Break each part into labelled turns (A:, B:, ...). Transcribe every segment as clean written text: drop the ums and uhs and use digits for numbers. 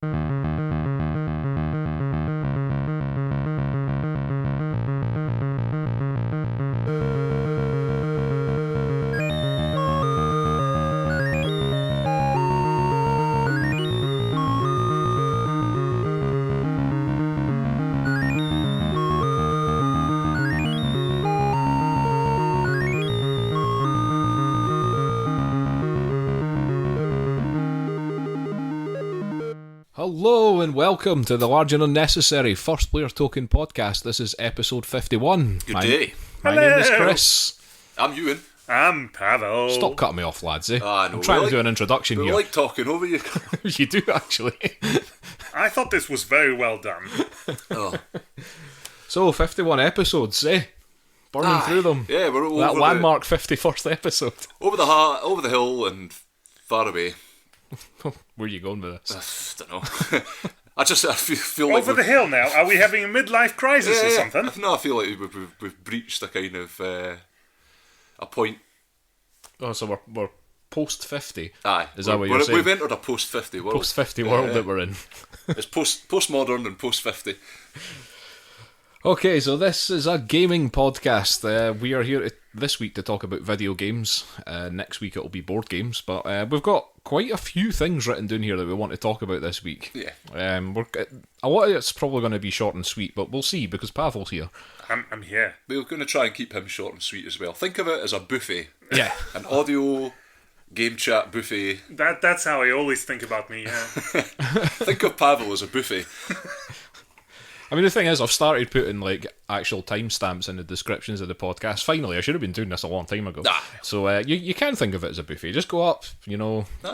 A: Hello and welcome to the Large and Unnecessary First Player Token Podcast. This is episode 51.
B: Good day.
A: My name is Chris.
B: I'm Euan.
C: I'm Pawel.
A: Stop cutting me off, lads.
B: No,
A: I'm trying to do an introduction
B: we
A: here.
B: like talking over you.
A: You do, actually.
C: I thought this was very well done.
B: Oh.
A: So, 51 episodes, eh? Burning through them.
B: Yeah, we're over
A: that landmark 51st episode.
B: Over the hill and far away.
A: Where are you going with this?
B: I don't know. I feel like
C: Over the hill now. Are we having a midlife crisis or something?
B: No, I feel like we've breached a kind of a point.
A: Oh, so we're post 50.
B: Aye,
A: is that what you're saying?
B: We've entered a post 50 world.
A: Post 50 world that we're in.
B: It's postmodern and post 50.
A: Okay, so this is a gaming podcast. We are here this week to talk about video games. Next week it'll be board games, but we've got quite a few things written down here that we want to talk about this week.
B: Yeah.
A: A lot of it's probably going to be short and sweet, but we'll see because Pawel's here.
C: I'm here.
B: We're going to try and keep him short and sweet as well. Think of it as a buffet.
A: Yeah.
B: An audio game chat buffet.
C: That's how I always think about me, yeah.
B: Think of Pawel as a buffet.
A: I mean, the thing is, I've started putting like actual timestamps in the descriptions of the podcast. Finally, I should have been doing this a long time ago. So you can think of it as a buffet. Just go up,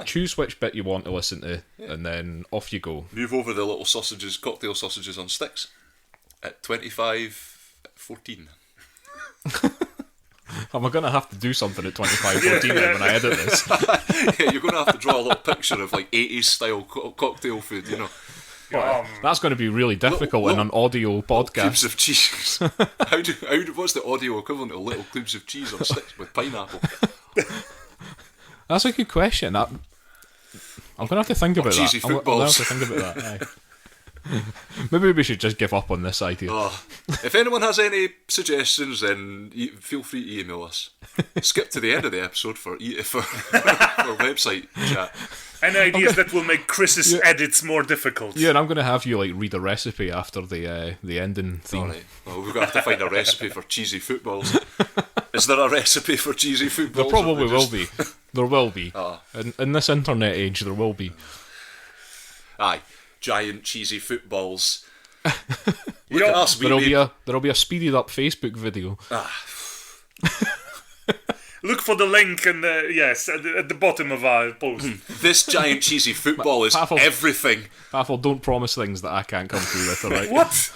A: choose which bit you want to listen to, and then off you go.
B: Move over the little sausages, cocktail sausages on sticks at 25:14.
A: Am I going to have to do something at 25:14 when I edit this?
B: Yeah, you're going to have to draw a little picture of like 80s style cocktail food, you know.
A: That's going to be really difficult in an audio podcast.
B: Cubes of cheese. What's the audio equivalent of little cubes of cheese on sticks with pineapple?
A: That's a good question. I'm going to have to think about that.
B: Cheesy footballs.
A: I'll have to think about that. Aye. Maybe we should just give up on this idea.
B: If anyone has any suggestions, then feel free to email us. Skip to the end of the episode for website chat.
C: Any ideas that will make Chris's edits more difficult?
A: Yeah, and I'm going to have you read a recipe after the ending theme.
B: All right. Well, we're going to have to find a recipe for cheesy footballs. Is there a recipe for cheesy footballs?
A: There probably will be. There will be. In this internet age, there will be.
B: Aye. Giant cheesy footballs. Look at us.
A: There'll be a speeded up Facebook video.
C: Look for the link at the bottom of our post.
B: This giant cheesy football is everything.
A: Pawel, don't promise things that I can't come through with, alright?
C: What?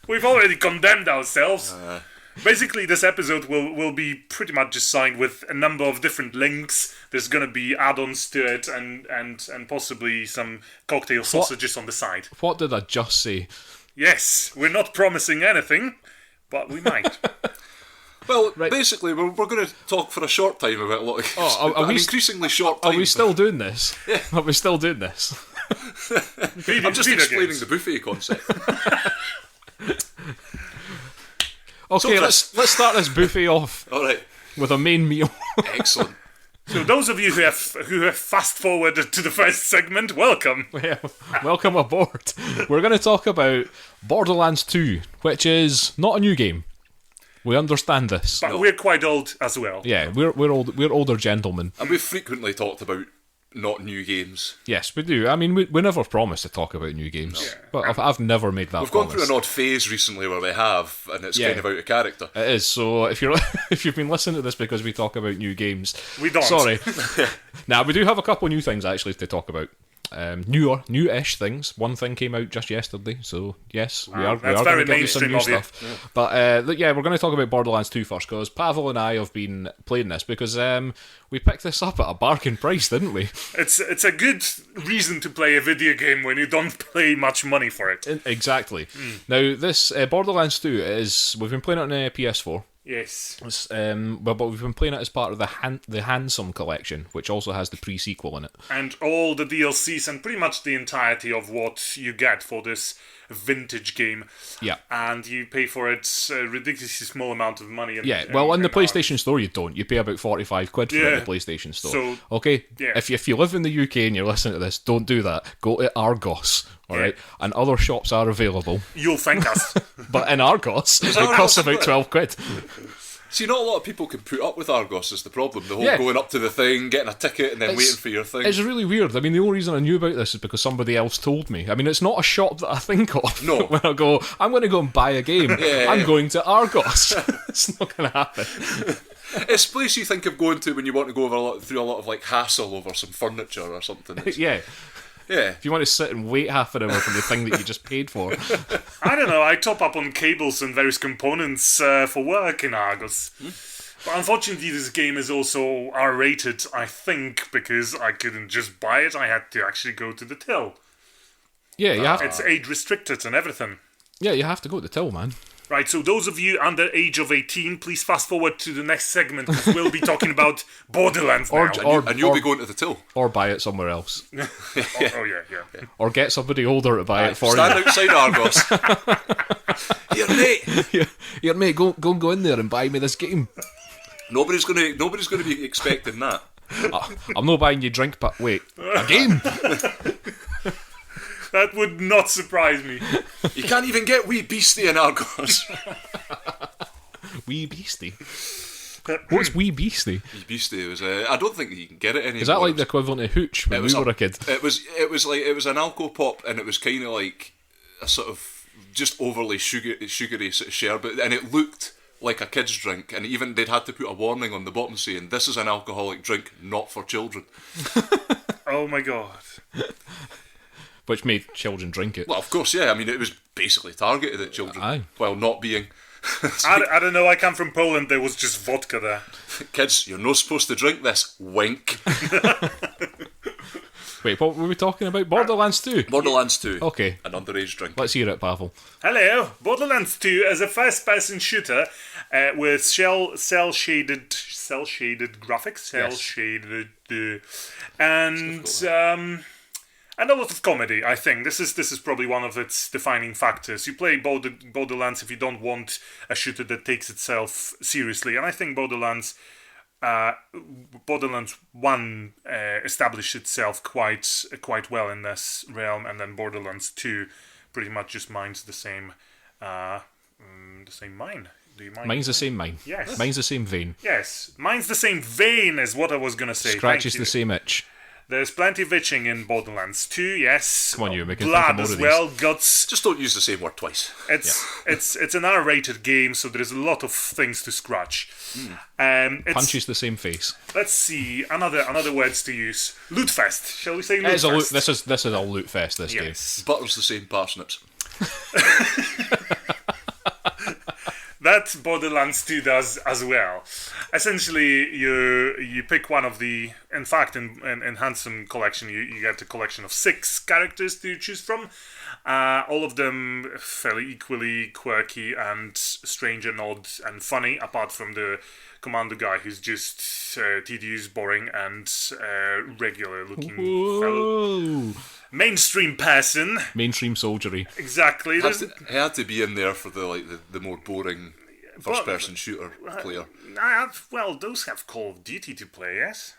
C: We've already condemned ourselves. Basically, this episode will be pretty much just signed with a number of different links. There's going to be add-ons to it and possibly some cocktail sausages on the side.
A: What did I just say?
C: Yes, we're not promising anything, but we might.
B: Well, basically, we're going to talk for a short time about a lot of games. An increasingly short time.
A: Are we still doing this?
B: Yeah.
A: Are we still doing this?
B: I'm just explaining the buffet concept.
A: Okay, so let's start this buffet off.
B: All right.
A: With a main meal.
B: Excellent.
C: So those of you who have fast forwarded to the first segment, welcome.
A: Yeah, welcome aboard. We're going to talk about Borderlands 2, which is not a new game. We understand this.
C: But we're quite old as well.
A: Yeah, we're older gentlemen.
B: And we've frequently talked about not new games.
A: Yes, we do. I mean, we never promise to talk about new games. Yeah. But I've never made that
B: We've
A: promise.
B: gone through an odd phase recently where we have, and it's kind of out of character.
A: It is. So if you've been listening to this because we talk about new games,
C: we don't.
A: Sorry. Now, we do have a couple of new things actually to talk about. New-ish things. One thing came out just yesterday, so yes, we are going to give you some new stuff. Yeah. But we're going to talk about Borderlands 2 first, because Pawel and I have been playing this because we picked this up at a bargain price, didn't we?
C: It's a good reason to play a video game when you don't pay much money for it.
A: Exactly. Now, this Borderlands 2 we've been playing it on PS4.
C: Yes.
A: But we've been playing it as part of the Handsome collection, which also has the pre-sequel in it.
C: And all the DLCs and pretty much the entirety of what you get for this vintage game.
A: Yeah.
C: And you pay for it a ridiculously small amount of money.
A: In the PlayStation Store you don't. You pay about 45 quid for it in the PlayStation Store. So, okay, if you live in the UK and you're listening to this, don't do that. Go to Argos, alright? And other shops are available.
C: You'll thank us.
A: But in Argos, it costs about 12 quid.
B: See, not a lot of people can put up with Argos is the problem. The whole going up to the thing, getting a ticket, and then waiting for your thing.
A: It's really weird. I mean, the only reason I knew about this is because somebody else told me. I mean, it's not a shop that I think of.
B: No.
A: When I go, I'm going to go and buy a game. I'm going to Argos. It's not going to happen.
B: It's a place you think of going to when you want to go through a lot of like hassle over some furniture or something.
A: Yeah.
B: Yeah.
A: If you want to sit and wait half an hour for the thing that you just paid for.
C: I don't know. I top up on cables and various components for work in Argos. But unfortunately, this game is also R-rated, I think, because I couldn't just buy it. I had to actually go to the till.
A: Yeah, you have.
C: It's age restricted and everything.
A: Yeah, you have to go to the till, man.
C: Right, so those of you under age of 18, please fast forward to the next segment, because we'll be talking about Borderlands now.
B: And you'll be going to the till.
A: Or buy it somewhere else.
C: Oh, yeah.
A: Or get somebody older to buy it for
B: Stand
A: you.
B: outside Argos. Here, mate.
A: Here, mate, go in there and buy me this game.
B: Nobody's gonna be expecting that.
A: I'm not buying you drink, but wait, a game?
C: That would not surprise me.
B: You can't even get Wee Beastie in Argos.
A: Wee Beastie? What's Wee Beastie?
B: Wee Beastie was. I don't think you can get it anymore.
A: Is that like the equivalent of Hooch when we were a kid?
B: It was an alco pop, and it was kind of like a sort of just overly sugary sort of sherbet, and it looked like a kid's drink, and even they'd had to put a warning on the bottom saying this is an alcoholic drink, not for children.
C: Oh my god.
A: Which made children drink it.
B: Well, of course, yeah. I mean, it was basically targeted at children.
A: Aye.
B: While not being.
C: I don't know, I come from Poland, there was just vodka there.
B: Kids, you're not supposed to drink this. Wink.
A: Wait, what were we talking about? Borderlands 2?
B: Borderlands 2.
A: Okay.
B: An underage drink.
A: Let's hear it, Pawel.
C: Hello, Borderlands 2 is a first-person shooter with cel-shaded graphics, and a lot of comedy. I think this is probably one of its defining factors. You play Borderlands if you don't want a shooter that takes itself seriously, and I think Borderlands 1 established itself quite well in this realm, and then Borderlands 2 pretty much just mines the same mine. Do you mind?
A: Mine's the same mine.
C: Yes.
A: Mine's the same vein.
C: Yes, mine's the same vein as what I was going to say.
A: Scratches the same itch.
C: There's plenty of itching in Borderlands 2, yes.
A: Come on, you making
C: blood
A: think of more
C: as
A: of
C: well, guts.
B: Just don't use the same word twice.
C: It's an R-rated game, so there's a lot of things to scratch.
A: Punches the same face.
C: Let's see another words to use. Loot fest. Shall we say loot fest?
A: This is a loot fest. This game.
B: Butters the same parsnips.
C: That Borderlands 2 does as well. Essentially, you pick one of the... In fact, in Handsome Collection, you get a collection of 6 characters to choose from. All of them fairly equally quirky and strange and odd and funny, apart from the commando guy who's just tedious, boring, and regular-looking fellow. Mainstream person.
A: Mainstream soldiery.
C: Exactly.
B: He had to be in there for the more boring first-person shooter player.
C: Well, those have Call of Duty to play, yes?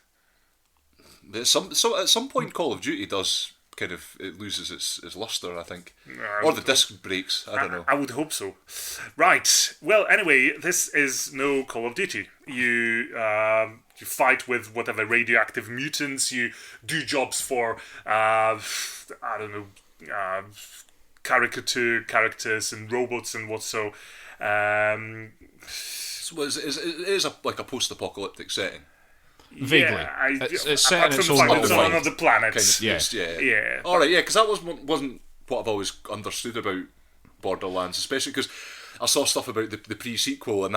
B: At some point, Call of Duty does kind of... It loses its luster, I think. Or the disc breaks, I don't know.
C: I would hope so. Right. Well, anyway, this is no Call of Duty. You fight with whatever radioactive mutants. You do jobs for, I don't know, caricature characters and robots and what so.
B: So it is like a post-apocalyptic setting.
A: Vaguely. It's set in its own
C: little one of the planets.
B: Kind of, yeah. All right, yeah, because that wasn't what I've always understood about Borderlands, especially because I saw stuff about the pre-sequel, and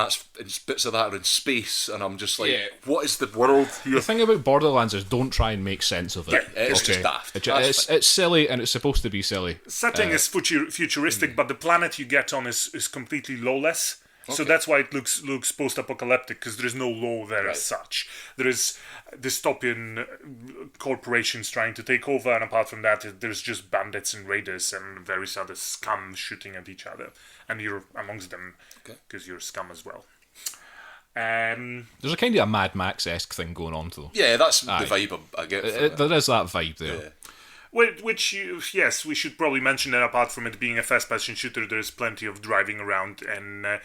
B: bits of that are in space, and I'm just like, what is the world here?
A: The thing about Borderlands is don't try and make sense of it.
B: Yeah, it's just daft.
A: It's silly, and it's supposed to be silly.
C: Setting is futuristic, but the planet you get on is completely lawless. So that's why it looks post-apocalyptic, because there is no law there as such. There is dystopian corporations trying to take over, and apart from that, there's just bandits and raiders and various other scum shooting at each other, and you're amongst them because you're scum as well.
A: There's a kind of a Mad Max-esque thing going on, though.
B: Yeah, that's the vibe I get.
A: There is that vibe there.
C: Yeah. Which, yes, we should probably mention that apart from it being a first-person shooter, there's plenty of driving around and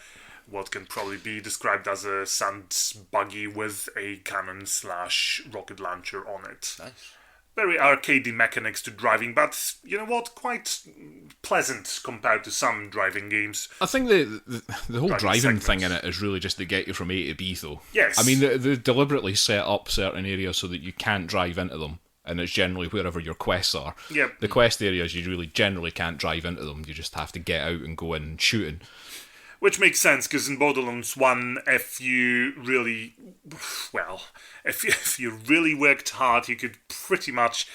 C: what can probably be described as a sand buggy with a cannon/rocket launcher on it.
B: Nice.
C: Very arcadey mechanics to driving, but you know what? Quite pleasant compared to some driving games.
A: I think the whole driving thing in it is really just to get you from A to B, though.
C: Yes.
A: I mean, they deliberately set up certain areas so that you can't drive into them, and it's generally wherever your quests are.
C: Yep.
A: The quest areas, you really generally can't drive into them. You just have to get out and go in and shooting.
C: Which makes sense, because in Borderlands 1, if you really worked hard, you could pretty much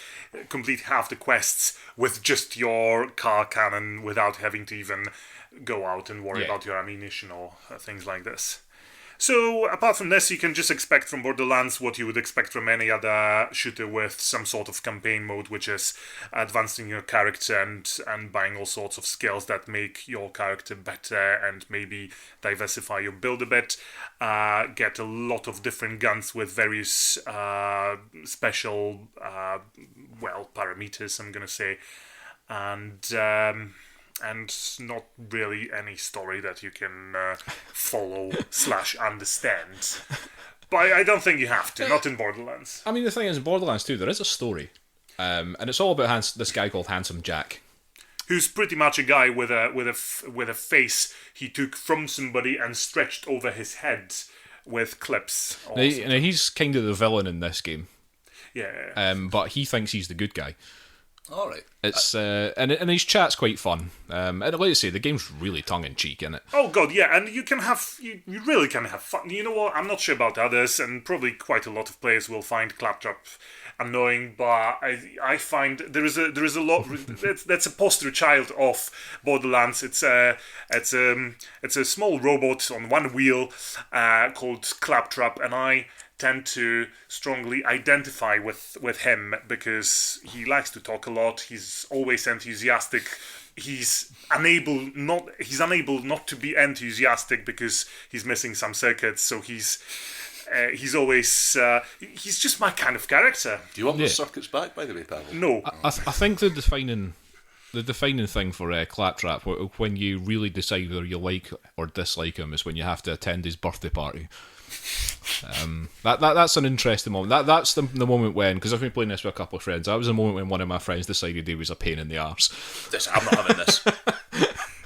C: complete half the quests with just your car cannon without having to even go out and worry about your ammunition or things like this. So, apart from this, you can just expect from Borderlands what you would expect from any other shooter with some sort of campaign mode, which is advancing your character and buying all sorts of skills that make your character better and maybe diversify your build a bit. Get a lot of different guns with various special, parameters, I'm going to say. And not really any story that you can follow/understand. But I don't think you have to, not in Borderlands.
A: I mean, the thing is, in Borderlands 2, there is a story. And it's all about this guy called Handsome Jack.
C: Who's pretty much a guy with a face he took from somebody and stretched over his head with clips.
A: Now, he's kind of the villain in this game.
C: Yeah.
A: But he thinks he's the good guy.
B: All right.
A: It's and his chat's quite fun. And like I say, the game's really tongue in cheek, isn't it?
C: Oh god, yeah, and you really can have fun. You know what? I'm not sure about others, and probably quite a lot of players will find Claptrap annoying, but I find there is a lot that's a poster child of Borderlands. It's a small robot on one wheel called Claptrap, and I tend to strongly identify with him because he likes to talk a lot. He's always enthusiastic. He's unable not to be enthusiastic because he's missing some circuits. So he's always he's just my kind of character.
B: Do you want the circuits back, by the way, Pawel?
C: No.
A: I think the defining thing for Claptrap, when you really decide whether you like or dislike him, is when you have to attend his birthday party. That's an interesting moment. That's the moment when, because I've been playing this with a couple of friends, that was the moment when one of my friends decided he was a pain in the arse.
B: I'm not having this.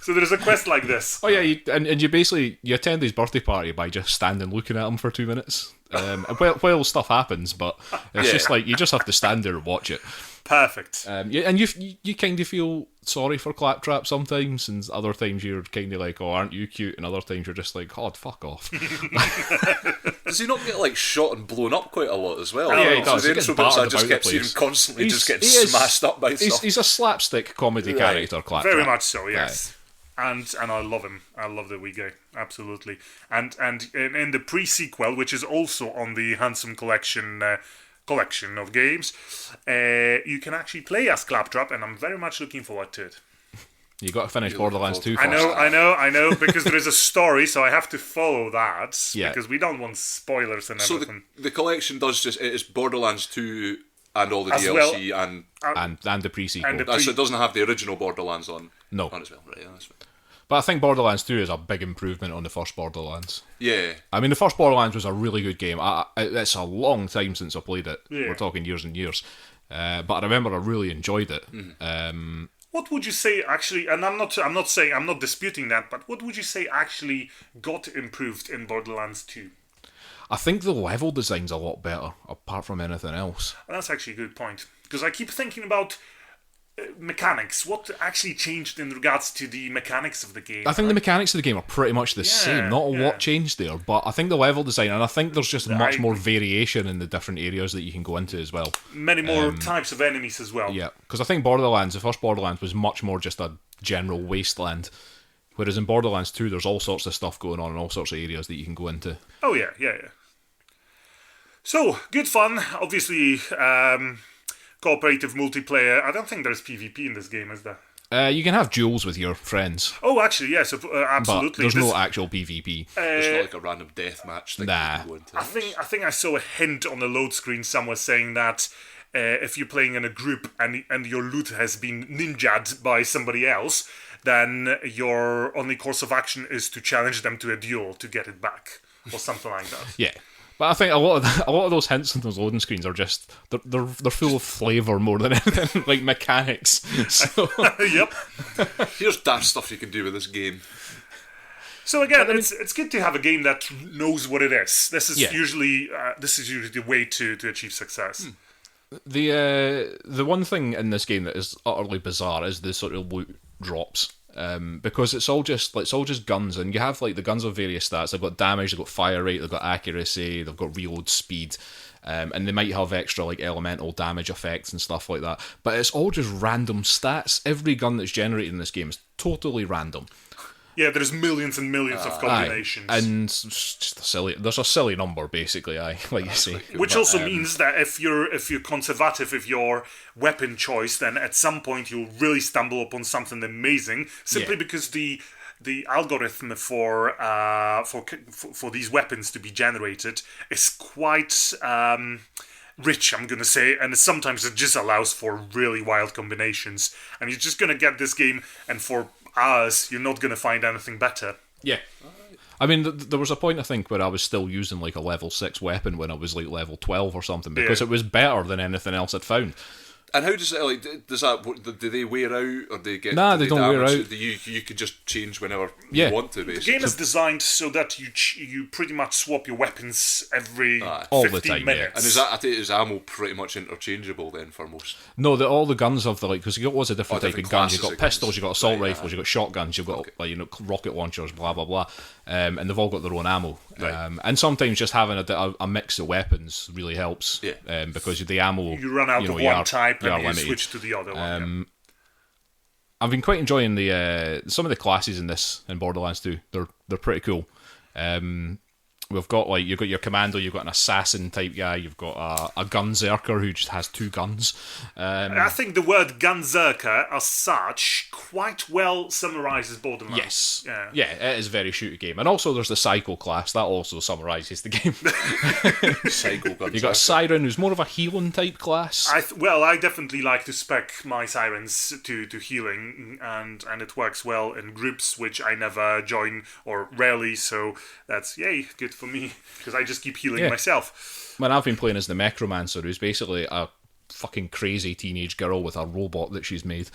C: So there's a quest like this.
A: Oh yeah, and you basically attend his birthday party by just standing looking at him for 2 minutes. Well, stuff happens, but it's just like you just have to stand there and watch it.
C: Perfect.
A: And you kind of feel sorry for Claptrap sometimes, and other times you're kind of like, oh, aren't you cute? And other times you're just like, God, fuck off.
B: Does he not get shot and blown up quite a lot as well?
A: Yeah, he does.
B: So the intro I just kept seeing him constantly just getting smashed up by stuff.
A: He's a slapstick comedy character, Claptrap.
C: Very much so, yes. And I love him. I love the wee guy, absolutely. And in the pre-sequel, which is also on the Handsome collection of games, you can actually play as Claptrap, and I'm very much looking forward to it.
A: You got to finish Borderlands 2 first.
C: I know, because there is a story, so I have to follow that.
A: Yeah.
C: Because we don't want spoilers and everything.
B: So the collection does it is Borderlands 2 and all the
C: as
B: DLC
C: well,
A: and the pre-sequel.
B: So it doesn't have the original Borderlands on.
A: No.
B: On as well, right? Yeah, that's fine.
A: But I think Borderlands 2 is a big improvement on the first Borderlands.
B: Yeah.
A: I mean, the first Borderlands was a really good game. It's a long time since I played it.
C: Yeah.
A: We're talking years and years. But I remember I really enjoyed it.
B: Mm-hmm.
C: What would you say actually? And I'm not disputing that. But what would you say actually got improved in Borderlands 2?
A: I think the level design's a lot better, apart from anything else.
C: And that's actually a good point, because I keep thinking about mechanics. What actually changed in regards to the mechanics of the game?
A: I think the mechanics of the game are pretty much the same. Not a lot changed there, but I think the level design, and I think there's just much more variation in the different areas that you can go into as well.
C: Many more types of enemies as well.
A: Yeah, because I think the first Borderlands was much more just a general wasteland, Whereas in Borderlands 2, there's all sorts of stuff going on in all sorts of areas that you can go into.
C: Oh, yeah. So, good fun. Obviously, cooperative multiplayer. I don't think there's PvP in this game, is there?
A: You can have duels with your friends.
C: Oh, actually, yes, absolutely.
A: But there's no actual PvP.
B: It's not like a random death match thing.
A: Nah.
B: You can go into.
C: I think I saw a hint on the load screen somewhere saying that if you're playing in a group and your loot has been ninja'd by somebody else, then your only course of action is to challenge them to a duel to get it back, or something like that.
A: Yeah. But I think a lot of those hints on those loading screens are just they're full of flavour more than anything, like mechanics. So.
C: Yep.
B: Here's daft stuff you can do with this game.
C: So again, it's good to have a game that knows what it is. This is usually the way to achieve success.
A: The one thing in this game that is utterly bizarre is the sort of loot drops. Because it's all just guns, and you have like the guns of various stats. They've got damage, they've got fire rate, they've got accuracy, they've got reload speed, and they might have extra like elemental damage effects and stuff like that. But it's all just random stats. Every gun that's generated in this game is totally random.
C: Yeah, there's millions and millions of combinations.
A: And it's just there's a silly number, basically, like you say.
C: Which also means that if you're conservative with your weapon choice, then at some point you'll really stumble upon something amazing, simply because the algorithm for these weapons to be generated is quite rich, I'm gonna say, and sometimes it just allows for really wild combinations. And you're just gonna get this game, and for hours, you're not going to find anything better.
A: Yeah. I mean, there was a point, I think, where I was still using like a level 6 weapon when I was like level 12 or something, because it was better than anything else I'd found.
B: And how does it, like, do they wear out, or do they get...
A: Nah, they don't wear out.
B: You can just change whenever you want to, basically.
C: The game is designed so that you pretty much swap your weapons every 15
A: all the time,
C: minutes.
B: And I think is ammo pretty much interchangeable then for most?
A: No, all the guns have because you got lots of different type of guns. You've got pistols, you've got assault rifles, you've got shotguns, you've got rocket launchers, blah blah blah, and they've all got their own ammo.
B: Right.
A: And sometimes just having a mix of weapons really helps.
B: Yeah.
A: Because the ammo,
C: you run out of one type and you switch to the other one.
A: I've been quite enjoying some of the classes in Borderlands 2. They're pretty cool. We've got you've got your commando, you've got an assassin type guy, you've got a gunzerker who just has 2 guns.
C: I think the word gunzerker as such quite well summarises Borderlands.
A: Yes. Yeah, it is a very shooty game. And also there's the Psycho class, that also summarises the game.
B: Psycho gunzerker.
A: You've got a Siren who's more of a healing type class.
C: I definitely like to spec my Sirens to healing, and it works well in groups, which I never join or rarely, so that's good for me, because I just keep healing myself.
A: Man, I've been playing as the Necromancer, who's basically a fucking crazy teenage girl with a robot that she's made.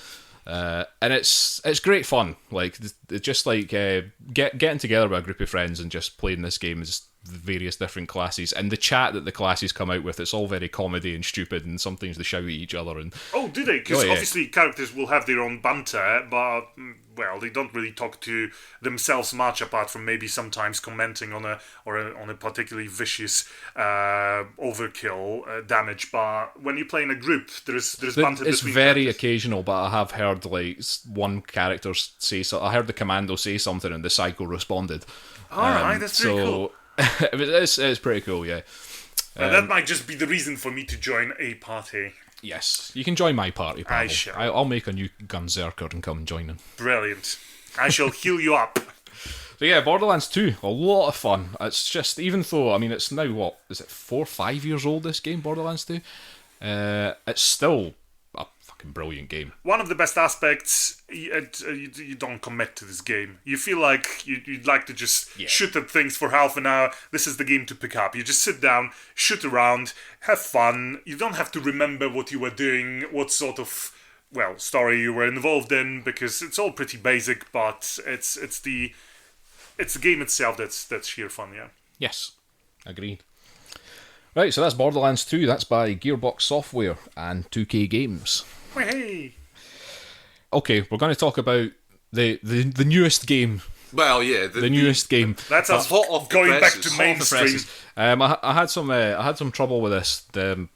A: And it's great fun. Like, it's just like getting together with a group of friends and just playing this game as various different classes, and the chat that the classes come out with, it's all very comedy and stupid, and sometimes they shout at each other. And
C: do they? Because obviously characters will have their own banter, but they don't really talk to themselves much, apart from maybe sometimes commenting on a particularly vicious overkill damage. But when you play in a group, there's banter.
A: It's
C: between
A: very
C: characters.
A: occasional, but I have heard one character say so. I heard the commando say something, and the Psycho responded.
C: Alright, that's pretty cool.
A: It's pretty cool, yeah.
C: That might just be the reason for me to join a party.
A: Yes, you can join my party, Pawel.
C: I shall.
A: I'll make a new gunzerker and come join in.
C: Brilliant. I shall heal you up.
A: So yeah, Borderlands 2, a lot of fun. It's just, even though, I mean, it's now, what, is it 4 or 5 years old, this game, Borderlands 2? It's still a fucking brilliant game.
C: One of the best aspects, you don't commit to this game. You feel like you'd like to just shoot at things for half an hour. This is the game to pick up. You just sit down, shoot around, have fun. You don't have to remember what you were doing, what sort of story you were involved in, because it's all pretty basic. But it's the game itself that's sheer fun. Yeah.
A: Yes, agreed. Right, so that's Borderlands 2. That's by Gearbox Software and 2K Games.
C: Hey.
A: Okay, we're going to talk about the newest game
B: Well, yeah,
A: the newest game.
C: That's us
B: hot off the
C: going back
B: presses.
C: to mainstream.
A: I had some trouble with this,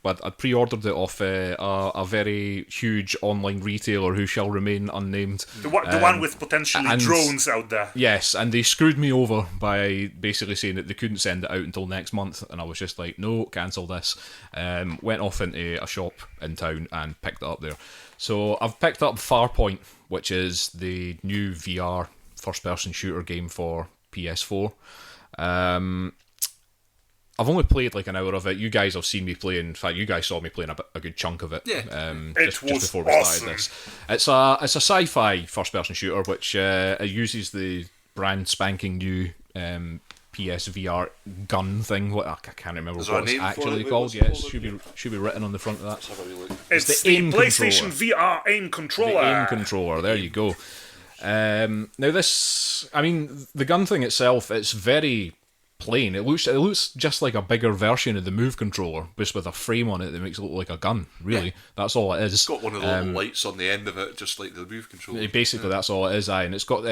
A: but I pre-ordered it off a very huge online retailer who shall remain unnamed.
C: The one with potentially drones out there.
A: Yes, and they screwed me over by basically saying that they couldn't send it out until next month, and I was just like, no, cancel this. Went off into a shop in town and picked it up there. So I've picked up Farpoint, which is the new VR first-person shooter game for PS4. I've only played like an hour of it. You guys have seen me playing. In fact, you guys saw me playing a good chunk of it.
B: Yeah,
A: just before we started this. It's a sci-fi first-person shooter which it uses the brand spanking new PSVR gun thing. What I can't remember what it's actually called. Yeah, it should be written on the front of that.
B: Let's have a wee look.
C: It's the PlayStation VR aim controller.
A: The aim controller. There you go. Now this, I mean, the gun thing itself, it's very plain. It looks just like a bigger version of the Move controller, just with a frame on it that makes it look like a gun. Really, yeah. That's all it is.
B: It's got one of the little lights on the end of it, just like the Move controller.
A: Basically, that's all it is. And it's got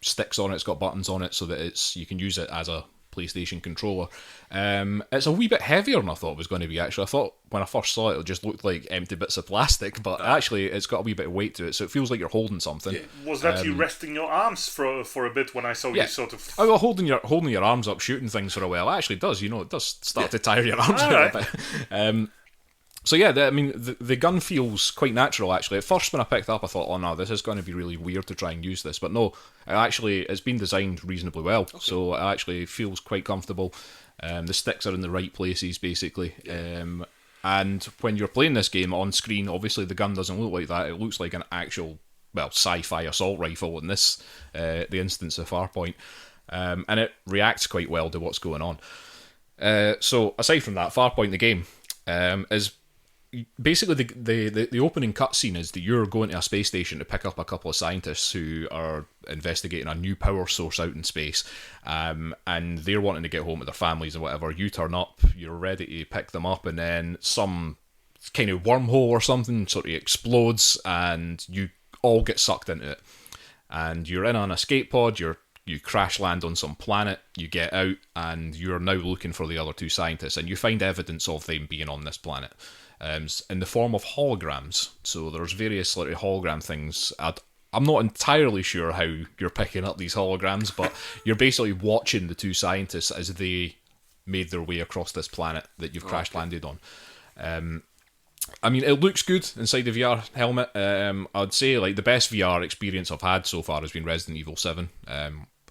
A: sticks on it. It's got buttons on it, so that you can use it as a PlayStation controller. It's a wee bit heavier than I thought it was going to be. Actually, I thought when I first saw it, it just looked like empty bits of plastic, but actually, it's got a wee bit of weight to it, so it feels like you're holding something. Yeah.
C: Was that you resting your arms for a bit when I saw you sort of?
A: Oh, well, holding your arms up, shooting things for a while. It actually does. It does start to tire your arms out a bit. So yeah, the gun feels quite natural actually. At first when I picked it up I thought, oh no, this is going to be really weird to try and use this, but no, it's been designed reasonably well, okay. So it actually feels quite comfortable. The sticks are in the right places basically, and when you're playing this game on screen, obviously the gun doesn't look like that. It looks like an actual, sci-fi assault rifle in this, the instance of Farpoint, and it reacts quite well to what's going on. So aside from that, Farpoint the game is basically the opening cutscene is that you're going to a space station to pick up a couple of scientists who are investigating a new power source out in space, and they're wanting to get home to their families and whatever. You turn up, you're ready to pick them up, and then some kind of wormhole or something sort of explodes and you all get sucked into it, and you're in an escape pod. You crash land on some planet, you get out, and you're now looking for the other two scientists, and you find evidence of them being on this planet. In the form of holograms. So there's various sort of hologram things. I'm not entirely sure how you're picking up these holograms, but you're basically watching the two scientists as they made their way across this planet that you've crash landed on. I mean, it looks good inside the VR helmet. I'd say like the best VR experience I've had so far has been Resident Evil 7.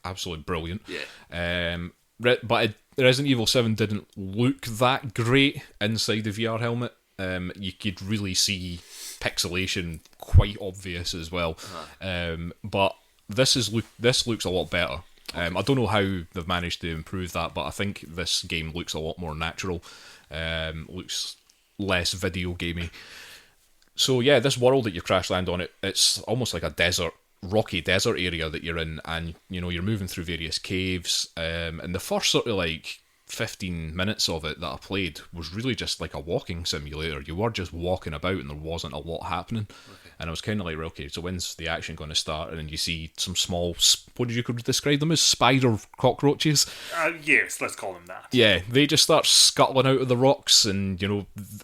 A: Absolutely brilliant. Yeah. But Resident Evil 7 didn't look that great inside the VR helmet. You could really see pixelation quite obvious as well. But this looks a lot better. I don't know how they've managed to improve that, but I think this game looks a lot more natural. Looks less video gamey. So yeah, this world that you crash land on, it's almost like a rocky desert area that you're in, and you're moving through various caves. And the first sort of like 15 minutes of it that I played was really just like a walking simulator. You were just walking about and there wasn't a lot happening. Okay. And I was kind of like, okay, so when's the action going to start? And then you see some small, what did you describe them as? Spider cockroaches?
C: Yes, let's call them that.
A: Yeah, they just start scuttling out of the rocks, and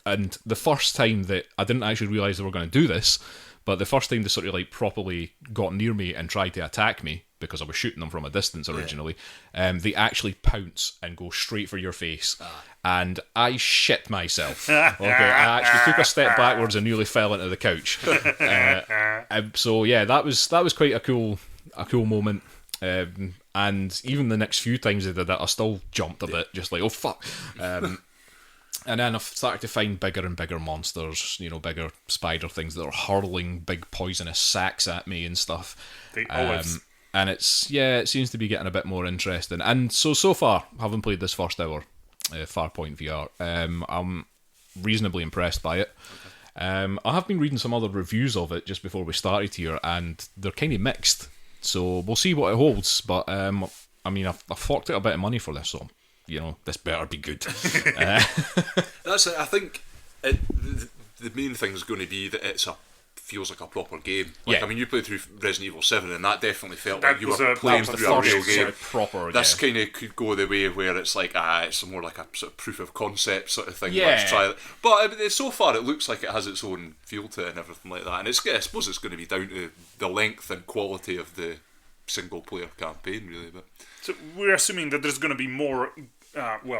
A: and the first time that I didn't actually realise they were going to do this, but the first time they sort of like properly got near me and tried to attack me, because I was shooting them from a distance originally, they actually pounce and go straight for your face. And I shit myself. Okay, I actually took a step backwards and nearly fell into the couch. So yeah, that was quite a cool moment. And even the next few times I did that, I still jumped a bit, just like, oh fuck. And then I've started to find bigger and bigger monsters, bigger spider things that are hurling big poisonous sacks at me and stuff. And it seems to be getting a bit more interesting. And so far, having played this first hour, Farpoint VR, I'm reasonably impressed by it. Okay. I have been reading some other reviews of it just before we started here, and they're kind of mixed. So we'll see what it holds. But I mean, I've forked out a bit of money for this, so this better be good.
B: That's it. I think the main thing is going to be that it's a feels like a proper game. Like,
A: Yeah.
B: I mean, you played through Resident Evil 7 and that definitely felt
C: That
B: like you
C: was
B: were
C: a-
B: playing
C: that was
B: through a
C: the
B: real
C: first
B: game.
A: proper.
B: This kind of could go the way where it's like, it's more like a sort of proof of concept sort of thing.
A: Yeah.
B: Let's try it. But so far it looks like it has its own feel to it and everything like that. And I suppose it's going to be down to the length and quality of the single player campaign, really. But
C: So we're assuming that there's going to be more,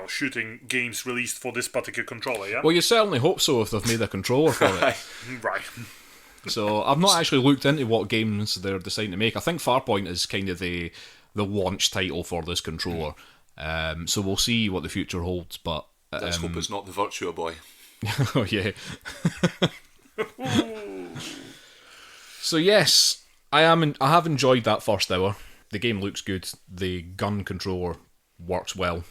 C: shooting games released for this particular controller, yeah?
A: Well, you certainly hope so if they've made a controller for it.
C: Right.
A: So I've not actually looked into what games they're deciding to make. I think Farpoint is kind of the launch title for this controller. So we'll see what the future holds. But
B: let's hope it's not the Virtua Boy.
A: oh yeah. So yes, I have enjoyed that first hour. The game looks good. The gun controller works well.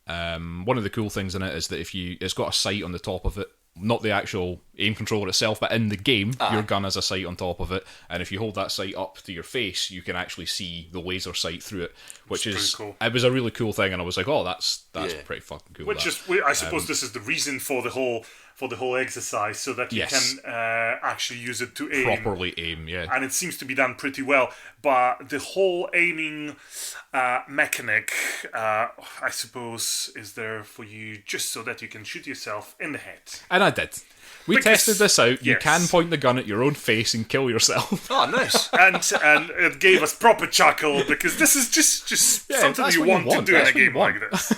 A: One of the cool things in it is that it's got a sight on the top of it. Not the actual aim controller itself, but in the game, your gun has a sight on top of it, and if you hold that sight up to your face, you can actually see the laser sight through it, which is
C: cool.
A: It was a really cool thing, and I was like, oh, that's pretty fucking cool.
C: I suppose this is the reason for the whole exercise, so that you can actually use it to aim
A: properly aim, yeah.
C: And it seems to be done pretty well. But the whole aiming mechanic, I suppose, is there for you just so that you can shoot yourself in the head.
A: And I did. We tested this out. You
C: yes.
A: can point the gun at your own face and kill yourself.
B: Oh, nice.
C: and it gave us proper chuckle, because this is just something you want to do in a game like this.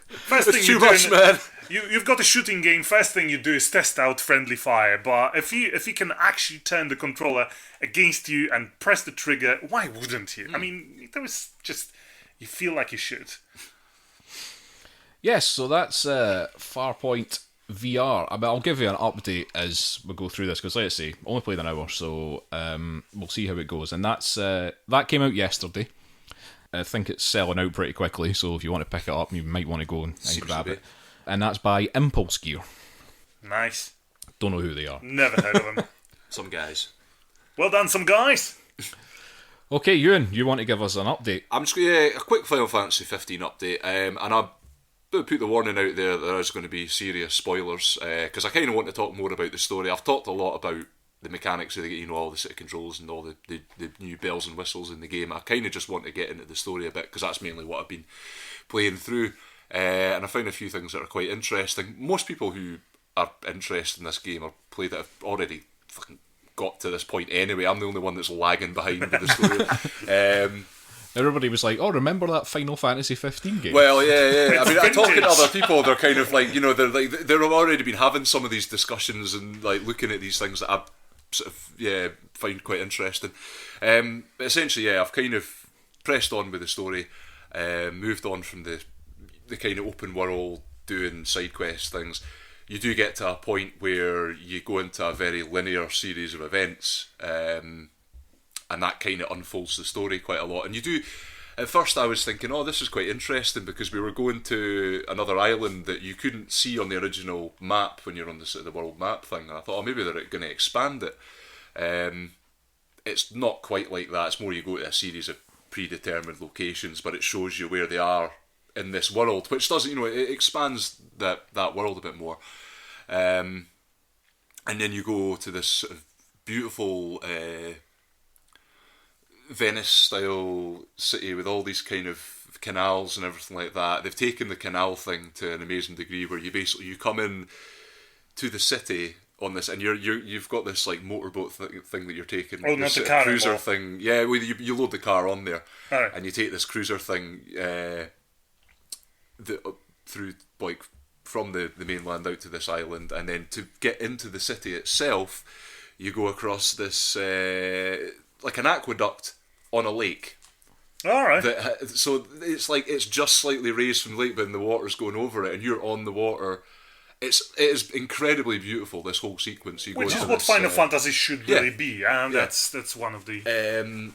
C: First thing
B: It's too much, man.
C: You've got a shooting game. First thing you do is test out friendly fire. But if you can actually turn the controller against you and press the trigger, why wouldn't you? I mean, there was just, you feel like you should.
A: Yes, so that's Farpoint VR. I'll give you an update as we go through this, because like I say, only played an hour, so we'll see how it goes. And that came out yesterday. I think it's selling out pretty quickly, so if you want to pick it up, you might want to go and grab it. And that's by Impulse Gear.
C: Nice.
A: Don't know who they are.
C: Never heard of them.
B: Some guys.
C: Well done, some guys.
A: Okay, Euan, you want to give us an update?
B: I'm just a quick Final Fantasy 15 update, and I put the warning out there that there is going to be serious spoilers, because I kind of want to talk more about the story. I've talked a lot about the mechanics of the, all the city controls and all the new bells and whistles in the game. I kind of just want to get into the story a bit, because that's mainly what I've been playing through. And I found a few things that are quite interesting. Most people who are interested in this game or played it have already fucking got to this point anyway. I'm the only one that's lagging behind with the story.
A: Everybody was like, oh, remember that Final Fantasy 15 game?
B: Well, yeah. I mean, I'm talking to other people, they're kind of like, they've already been having some of these discussions and like looking at these things that I sort of, find quite interesting. Essentially, I've kind of pressed on with the story, moved on from the kind of open world doing side quest things. You do get to a point where you go into a very linear series of events, and that kind of unfolds the story quite a lot. And you do, at first I was thinking, oh, this is quite interesting, because we were going to another island that you couldn't see on the original map when you're on the world map thing. And I thought, oh, maybe they're going to expand it. It's not quite like that. It's more you go to a series of predetermined locations, but it shows you where they are in this world, which does, it expands that world a bit more. And then you go to this sort of beautiful Venice-style city with all these kind of canals and everything like that. They've taken the canal thing to an amazing degree, where you come in to the city on this, and you've got this like motorboat thing that you're taking.
C: Oh,
B: this
C: not the car
B: cruiser
C: anymore.
B: thing. Yeah, well, you load the car on there,
C: Right.
B: and you take this cruiser thing through like from the mainland out to this island, and then to get into the city itself, you go across this like an aqueduct on a lake.
C: All right.
B: So it's like it's just slightly raised from the lake, but then the water's going over it, and you're on the water. It is incredibly beautiful, this whole sequence.
C: Which is what Final Fantasy should really be, and that's one of the.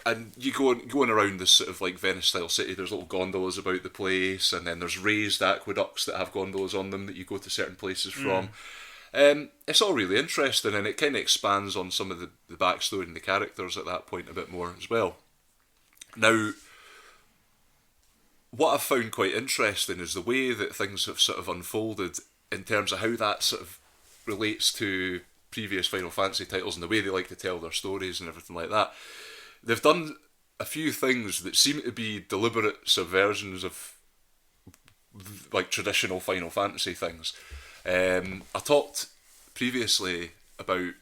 B: And you going around this sort of like Venice-style city. There's little gondolas about the place, and then there's raised aqueducts that have gondolas on them that you go to certain places from. It's all really interesting, and it kind of expands on some of the backstory and the characters at that point a bit more as well. Now, what I've found quite interesting is the way that things have sort of unfolded in terms of how that sort of relates to previous Final Fantasy titles and the way they like to tell their stories and everything like that. They've done a few things that seem to be deliberate subversions of like traditional Final Fantasy things. I talked previously about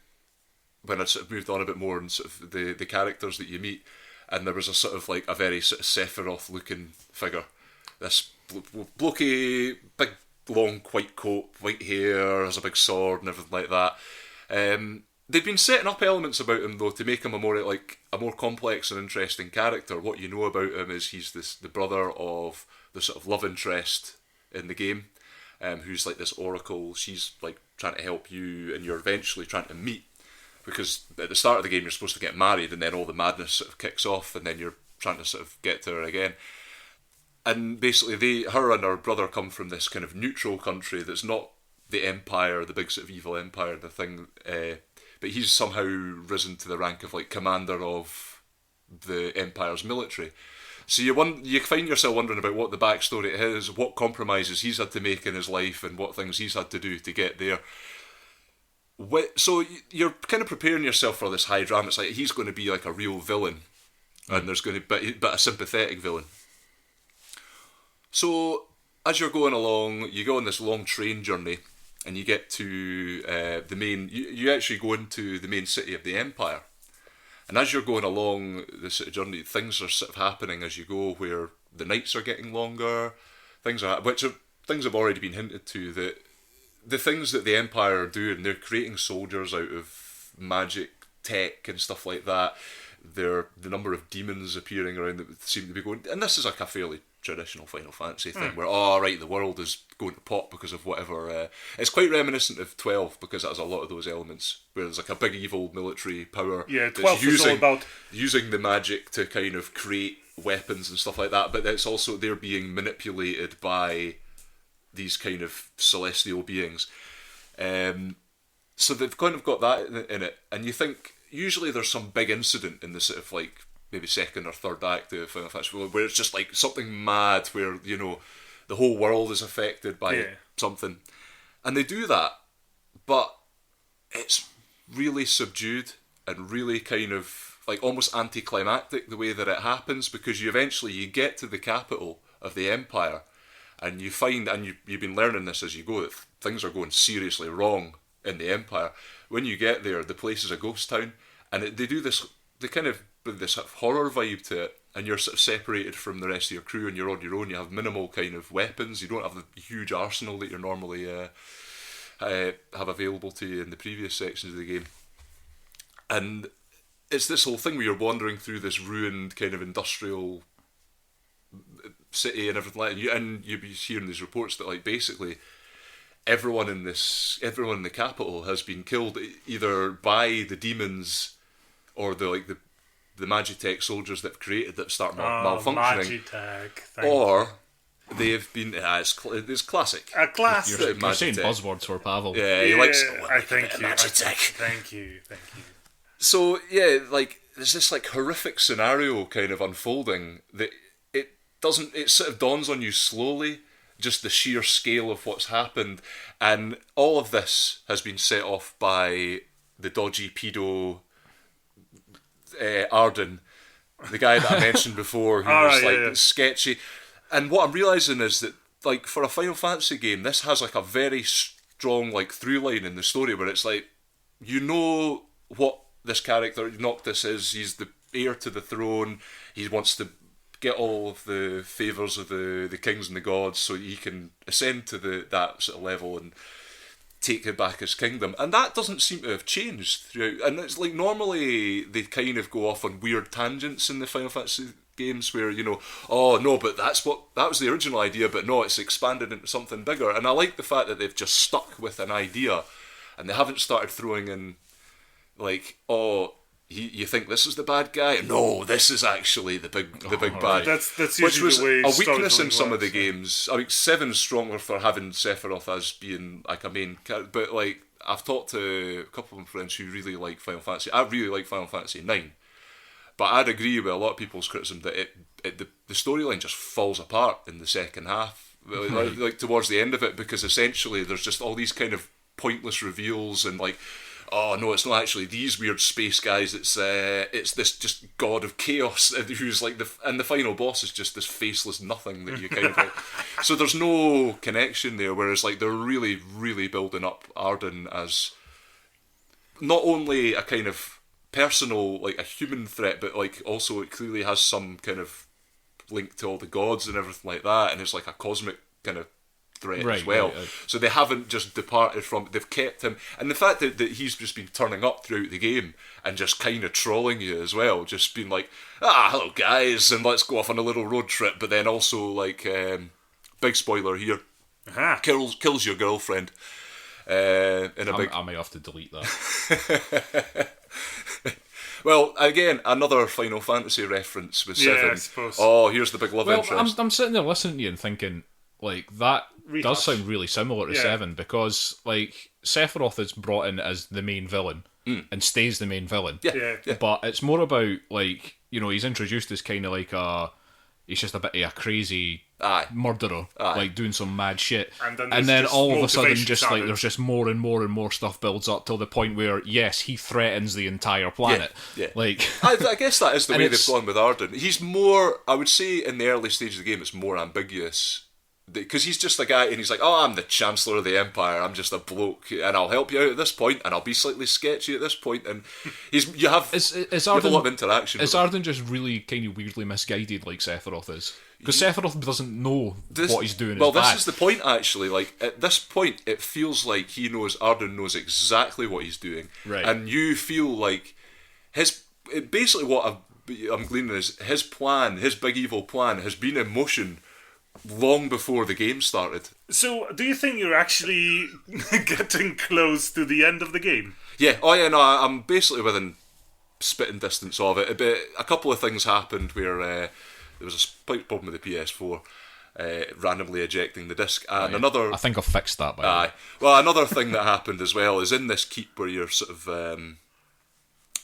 B: when I sort of moved on a bit more and sort of the characters that you meet, and there was a sort of like a very sort of Sephiroth looking figure. This blokey, big long white coat, white hair, has a big sword and everything like that. They've been setting up elements about him though to make him a more complex and interesting character. What you know about him is he's the brother of the sort of love interest in the game, who's like this oracle. She's like trying to help you, and you're eventually trying to meet, because at the start of the game you're supposed to get married, and then all the madness sort of kicks off, and then you're trying to sort of get to her again. And basically her and her brother come from this kind of neutral country that's not the Empire, the big sort of evil Empire, the thing, but he's somehow risen to the rank of like commander of the Empire's military. So you find yourself wondering about what the backstory is, what compromises he's had to make in his life, and what things he's had to do to get there. So you're kind of preparing yourself for this high drama. It's like he's going to be like a real villain, and there's going to but a sympathetic villain. So as you're going along, you go on this long train journey, and you get to the main. You actually go into the main city of the Empire, and as you're going along this sort of journey, things are sort of happening as you go, where the nights are getting longer. Things have already been hinted to, that the things that the Empire are doing, they're creating soldiers out of magic tech and stuff like that. The number of demons appearing around that seem to be going, and this is like a fairly traditional Final Fantasy thing where, the world is going to pop because of whatever. It's quite reminiscent of 12 because it has a lot of those elements where there's like a big evil military power.
C: Yeah, 12 is all about
B: using the magic to kind of create weapons and stuff like that, but it's also they're being manipulated by these kind of celestial beings. So they've kind of got that in it, and you think usually there's some big incident in the sort of like maybe second or third act of Final Fantasy where it's just like something mad where, you know, the whole world is affected by something. And they do that, but it's really subdued and really kind of like almost anticlimactic the way that it happens, because you get to the capital of the Empire and you find, and you've been learning this as you go, that things are going seriously wrong in the Empire. When you get there, the place is a ghost town, and they do this, they kind of bring this sort of horror vibe to it, and you're sort of separated from the rest of your crew and you're on your own. You have minimal kind of weapons, you don't have the huge arsenal that you're normally have available to you in the previous sections of the game. And it's this whole thing where you're wandering through this ruined kind of industrial city and everything like that, and you'll be hearing these reports that like basically everyone in the capital has been killed either by the demons or the Magitech soldiers that have created that start malfunctioning, or they've been it's classic.
A: A classic. You're saying buzzwords for Pawel.
B: Yeah, he likes
C: Magitech. Thank you.
B: So yeah, like there's this like horrific scenario kind of unfolding that it sort of dawns on you slowly, just the sheer scale of what's happened, and all of this has been set off by the dodgy pedo Arden, the guy that I mentioned before, who was sketchy. And what I'm realising is that like for a Final Fantasy game, this has like a very strong like through line in the story where it's like, you know what this character Noctis is. He's the heir to the throne. He wants to get all of the favours of the kings and the gods so he can ascend to that sort of level and take back his kingdom. And that doesn't seem to have changed throughout. And it's like normally they kind of go off on weird tangents in the Final Fantasy games where, you know, oh no, but that was the original idea, but no, it's expanded into something bigger. And I like the fact that they've just stuck with an idea and they haven't started throwing in like, oh, you think this is the bad guy? No, this is actually the big bad.
C: That's
B: which was
C: the way
B: a weakness in some of the games. I mean, 7's stronger for having Sephiroth as being like a main character, but like I've talked to a couple of friends who really like Final Fantasy. I really like Final Fantasy 9, but I'd agree with a lot of people's criticism that the storyline just falls apart in the second half, like towards the end of it, because essentially there's just all these kind of pointless reveals and like, oh no, it's not actually these weird space guys. It's this just god of chaos who's like and the final boss is just this faceless nothing that you kind of like. So there's no connection there. Whereas like they're really, really building up Arden as not only a kind of personal, like a human threat, but like also it clearly has some kind of link to all the gods and everything like that, and it's like a cosmic kind of threat as well. Right. So they haven't just departed from it, they've kept him, and the fact that he's just been turning up throughout the game and just kind of trolling you as well, just being like, hello guys, and let's go off on a little road trip, but then also like big spoiler here, kills your girlfriend I
A: might have to delete that.
B: Well, again, another Final Fantasy reference with 7.
C: I suppose.
B: Oh, here's the big love interest.
A: I'm sitting there listening to you and thinking, like, that does sound really similar to 7, because, like, Sephiroth is brought in as the main villain and stays the main villain.
B: Yeah.
A: But it's more about, like, you know, he's introduced as kind of like he's just a bit of a crazy murderer, like doing some mad shit, and then all of a sudden, just like there's just more and more and more stuff builds up till the point where yes, he threatens the entire planet.
B: Yeah.
A: Like
B: I guess that is the way they've gone with Arden. He's more, I would say, in the early stages of the game, it's more ambiguous. Because he's just a guy, and he's like, oh, I'm the Chancellor of the Empire, I'm just a bloke, and I'll help you out at this point, and I'll be slightly sketchy at this point, and you have a lot of interaction.
A: Is Arden just really kind of weirdly misguided like Sephiroth is? Because Sephiroth doesn't know what he's doing.
B: Well, this is the point, actually. Like, at this point, it feels like Arden knows exactly what he's doing.
A: Right.
B: And you feel like basically what I'm gleaning is his plan, his big evil plan, has been in motion long before the game started.
C: So, do you think you're actually getting close to the end of the game?
B: Yeah. Oh, yeah. No, I'm basically within spitting distance of it. But a couple of things happened where there was a slight problem with the PS4, randomly ejecting the disc, and another.
A: I think I've fixed that. By the way.
B: Well, another thing that happened as well is in this keep where you're sort of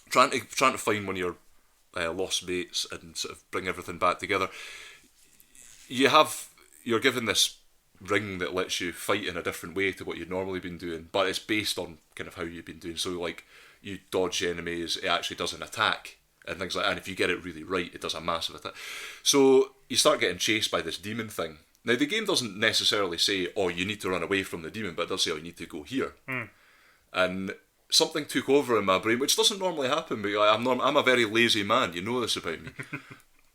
B: trying to find one of your lost mates and sort of bring everything back together. You're given this ring that lets you fight in a different way to what you'd normally been doing, but it's based on kind of how you've been doing. So like you dodge enemies, it actually does an attack and things like that. And if you get it really right, it does a massive attack. So you start getting chased by this demon thing. Now the game doesn't necessarily say, "Oh, you need to run away from the demon," but it does say, "Oh, you need to go here." And something took over in my brain, which doesn't normally happen. But I'm a very lazy man. You know this about me.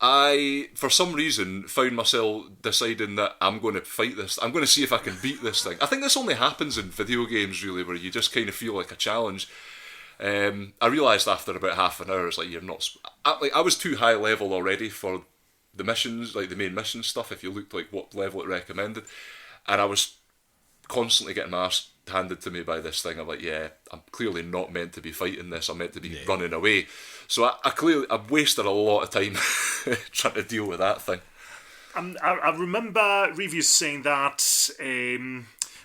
B: I, for some reason, found myself deciding that I'm going to fight this. I'm going to see if I can beat this thing. I think this only happens in video games, really, where you just kind of feel like a challenge. I realised after about half an hour, it's like, you're not... I was too high level already for the missions, like the main mission stuff, if you looked like what level it recommended. And I was constantly getting my arse handed to me by this thing. I'm like, yeah, I'm clearly not meant to be fighting this. I'm meant to be running away. So I've wasted a lot of time trying to deal with that thing.
C: I remember reviews saying that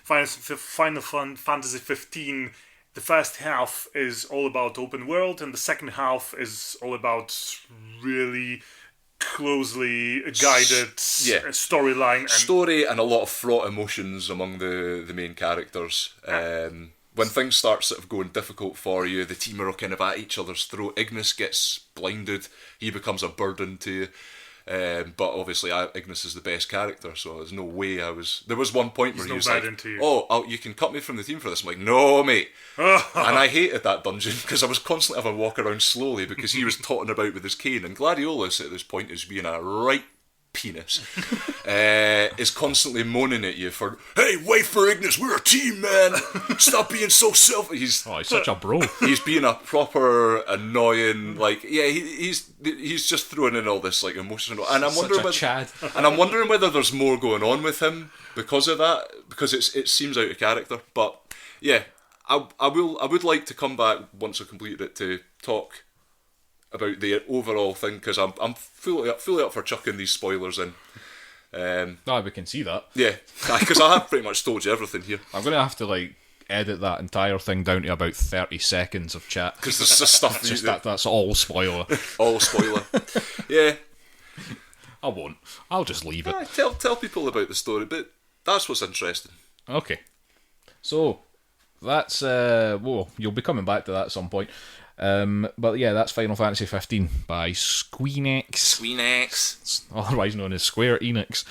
C: Final Fantasy 15, the first half is all about open world, and the second half is all about really closely guided storyline.
B: Story and a lot of fraught emotions among the main characters. When things start sort of going difficult for you, the team are kind of at each other's throat. Ignis gets blinded, he becomes a burden to you. But obviously Ignis is the best character, so there's no way there was one point where he was like, "Oh, you can cut me from the team for this." I'm like, "No, mate." And I hated that dungeon because I was constantly having to walk around slowly because he was totting about with his cane, and Gladiolus at this point is being a right penis, is constantly moaning at you for, "Hey, wait for Ignis, we're a team, man. Stop being so selfish." He's
A: such a bro.
B: He's being a proper annoying, like, he's just throwing in all this like emotional, and I'm wondering whether there's more going on with him because of that, because it seems out of character. But yeah, I would like to come back once I've completed it to talk about the overall thing, because I'm fully up for chucking these spoilers in.
A: We can see that.
B: Yeah, because I have pretty much told you everything here.
A: I'm going to have to edit that entire thing down to about 30 seconds of chat.
B: Because there's just stuff
A: that's all spoiler.
B: All spoiler. Yeah.
A: I won't. I'll just leave it.
B: Tell people about the story, but that's what's interesting.
A: Okay. So, that's you'll be coming back to that at some point. But yeah, that's Final Fantasy 15 by Squeenix, otherwise known as Square Enix.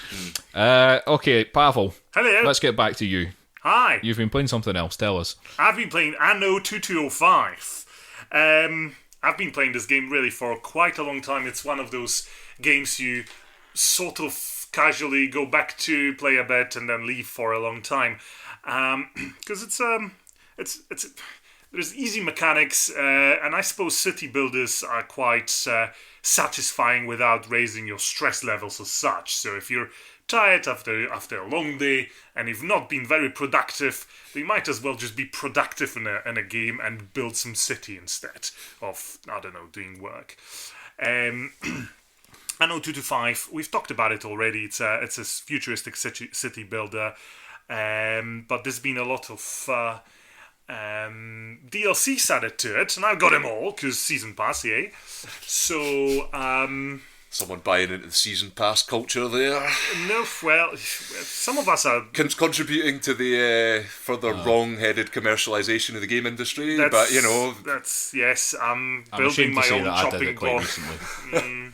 A: Okay, Pavel.
C: Hello.
A: Let's get back to you.
C: Hi.
A: You've been playing something else. Tell us.
C: I've been playing Anno 2205. I've been playing this game really for quite a long time. It's one of those games you sort of casually go back to, play a bit, and then leave for a long time. Because there's easy mechanics, and I suppose city builders are quite satisfying without raising your stress levels as such. So if you're tired after a long day and you've not been very productive, you might as well just be productive in a game and build some city instead of, I don't know, doing work. Anno 225, we've talked about it already. It's a futuristic city builder, but there's been a lot of DLCs added to it, and I've got them all because season pass, yay. So
B: someone buying into the season pass culture there.
C: No, well, some of us are
B: contributing to the further wrong-headed commercialisation of the game industry. But you know,
C: that's yes. I'm
A: ashamed
C: building
A: to
C: my
A: say
C: own
A: that I did
C: chopping
A: it quite
C: block.
A: recently.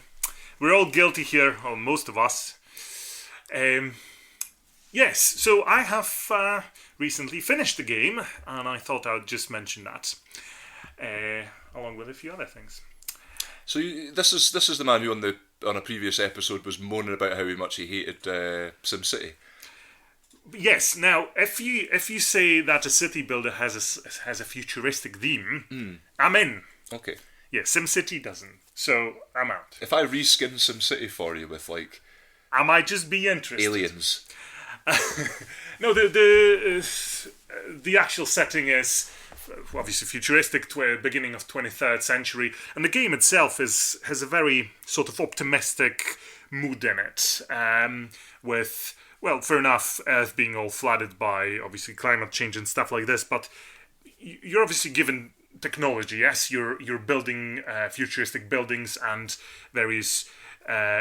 C: We're all guilty here, or most of us. Yes, so I have recently finished the game, and I thought I would just mention that, along with a few other things.
B: So this is the man who on a previous episode was moaning about how much he hated SimCity.
C: Yes. Now, if you say that a city builder has a futuristic theme, I'm in.
B: Okay.
C: Yeah, SimCity doesn't, so I'm out.
B: If I reskin SimCity for you with like,
C: I might just be interested.
B: aliens.
C: No, the actual setting is obviously futuristic, beginning of 23rd century, and the game itself has a very sort of optimistic mood in it, with, well, fair enough, Earth being all flooded by obviously climate change and stuff like this, but you're obviously given technology. Yes, you're building futuristic buildings and various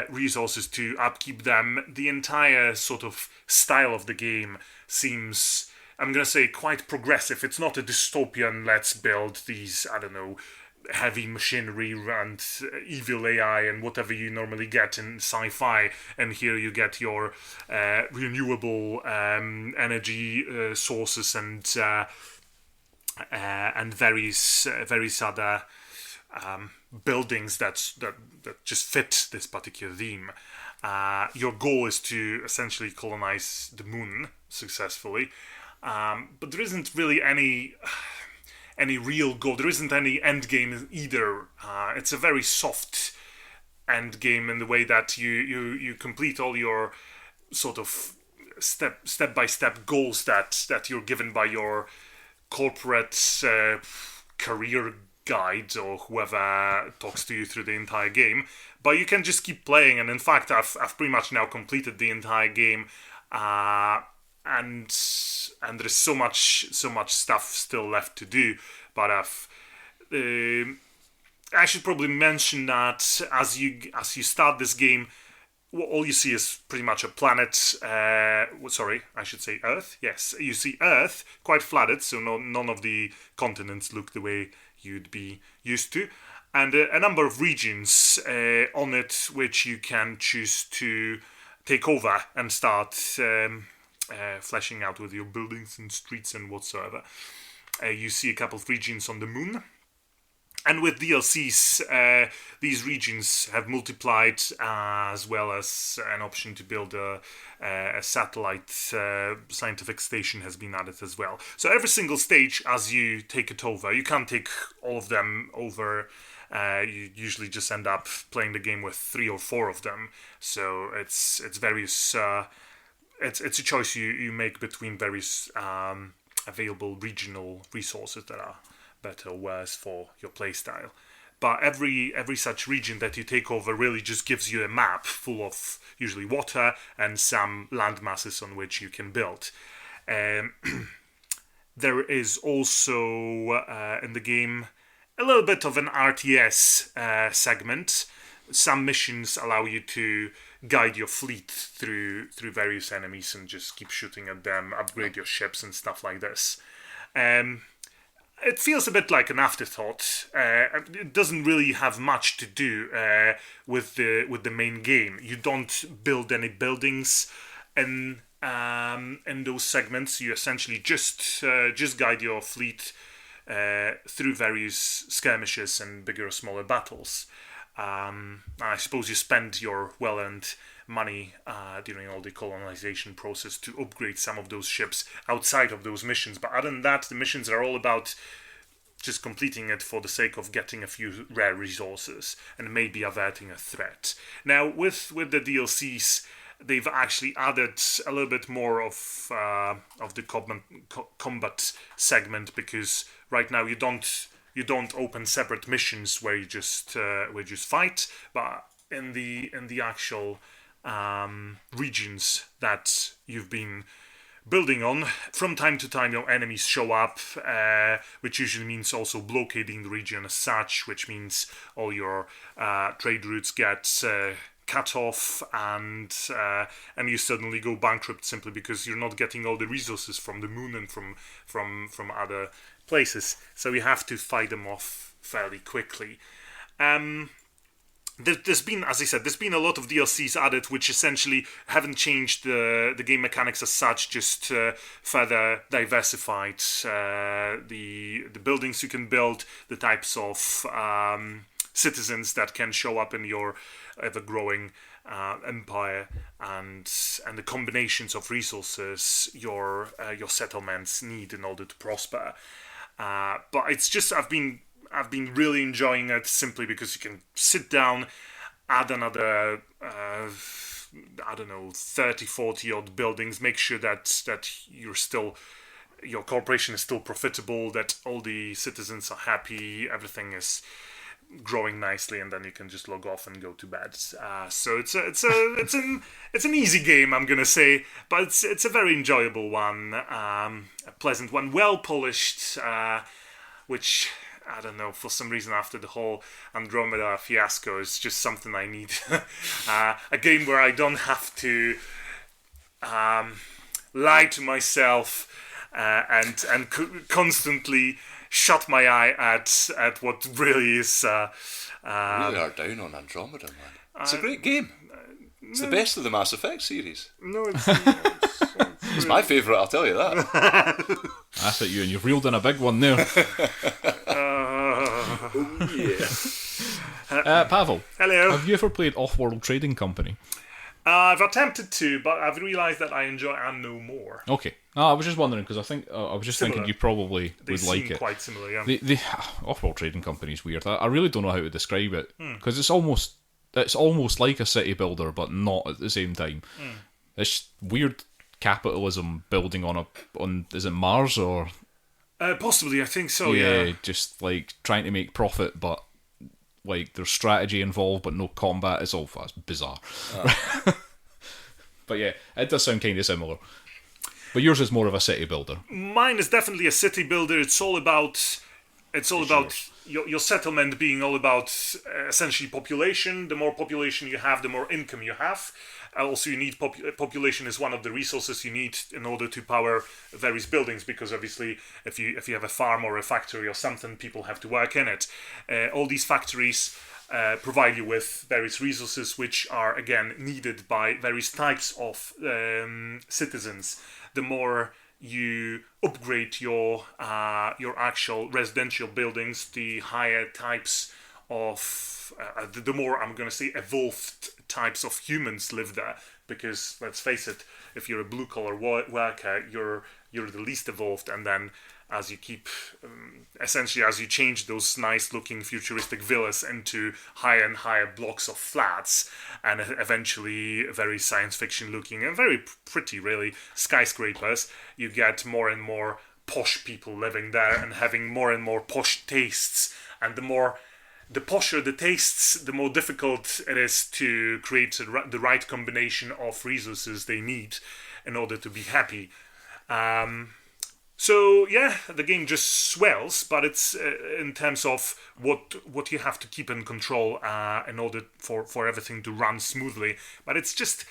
C: resources to upkeep them. The entire sort of style of the game seems, I'm going to say, quite progressive. It's not a dystopian, let's build these, I don't know, heavy machinery and evil AI and whatever you normally get in sci-fi. And here you get your renewable energy sources and various other buildings that just fit this particular theme. Your goal is to essentially colonize the moon successfully, but there isn't really any real goal. There isn't any end game either. It's a very soft end game in the way that you complete all your sort of step by step goals that you're given by your corporate career guide or whoever talks to you through the entire game, but you can just keep playing. And in fact, I've pretty much now completed the entire game, and there's so much stuff still left to do. But I should probably mention that as you start this game, all you see is pretty much a planet. Sorry, I should say Earth. Yes, you see Earth quite flooded, so none of the continents look the way you'd be used to, and a number of regions on it which you can choose to take over and start fleshing out with your buildings and streets and whatsoever. You see a couple of regions on the moon. And with DLCs, these regions have multiplied, as well as an option to build a satellite scientific station has been added as well. So every single stage, as you take it over, you can't take all of them over. You usually just end up playing the game with 3 or 4 of them. So it's various. It's a choice you make between various available regional resources that are better or worse for your playstyle. But every such region that you take over really just gives you a map full of usually water and some land masses on which you can build. There is also in the game a little bit of an RTS segment. Some missions allow you to guide your fleet through various enemies and just keep shooting at them, upgrade your ships and stuff like this. It feels a bit like an afterthought. It doesn't really have much to do with the main game. You don't build any buildings in those segments. You essentially just guide your fleet through various skirmishes and bigger or smaller battles. I suppose you spend your well-earned money during all the colonization process to upgrade some of those ships outside of those missions. But other than that, the missions are all about just completing it for the sake of getting a few rare resources and maybe averting a threat. Now, with the DLCs, they've actually added a little bit more of the combat segment, because right now you don't open separate missions where you just fight, but in the actual regions that you've been building on, from time to time your enemies show up, which usually means also blockading the region as such, which means all your trade routes get cut off, and you suddenly go bankrupt simply because you're not getting all the resources from the moon and from other places. So you have to fight them off fairly quickly. There's been, as I said, there's been a lot of DLCs added, which essentially haven't changed the game mechanics as such, just further diversified the buildings you can build, the types of citizens that can show up in your ever-growing empire, and the combinations of resources your settlements need in order to prosper. But it's just I've been really enjoying it simply because you can sit down, add another 30, 40 odd buildings, make sure that your corporation is still profitable, that all the citizens are happy, everything is growing nicely, and then you can just log off and go to bed. So it's an easy game, I'm gonna say, but it's a very enjoyable one, a pleasant one, well polished, which, I don't know, for some reason after the whole Andromeda fiasco, is just something I need. A game where I don't have to lie to myself and constantly shut my eye at what really is.
B: You really are down on Andromeda, man. It's a great game. It's the best of the Mass Effect series.
C: No,
B: It's my favourite, I'll tell you that.
A: That's it, Euan. You've reeled in a big one there.
B: Oh, yeah.
A: Pavel.
C: Hello.
A: Have you ever played Off-World Trading Company?
C: I've attempted to, but I've realised that I enjoy and know more.
A: Okay. No, I was just wondering, because I think I was just thinking you probably would like it.
C: They seem quite similar, yeah.
A: The Off-World Trading Company is weird. I really don't know how to describe it, because it's almost like a city builder, but not at the same time. It's weird capitalism building on is it Mars or?
C: Possibly, I think so. Yeah,
A: just like trying to make profit, but like there's strategy involved, but no combat. It's bizarre. But yeah, it does sound kind of similar. But yours is more of a city builder.
C: Mine is definitely a city builder. It's all about your settlement being all about essentially population. The more population you have, the more income you have. Also, you need population is one of the resources you need in order to power various buildings, because obviously if you have a farm or a factory or something, people have to work in it. All these factories provide you with various resources which are again needed by various types of citizens. The more you upgrade your actual residential buildings, the higher types of the more, I'm going to say, evolved types of humans live there. Because let's face it, if you're a blue collar worker, you're the least evolved, and then as you keep essentially as you change those nice looking futuristic villas into higher and higher blocks of flats, and eventually very science fiction looking and very pretty really skyscrapers, you get more and more posh people living there and having more and more posh tastes. And the posher the tastes, the more difficult it is to create the right combination of resources they need in order to be happy. So yeah, the game just swells, but it's in terms of what you have to keep in control in order for everything to run smoothly. But it's just,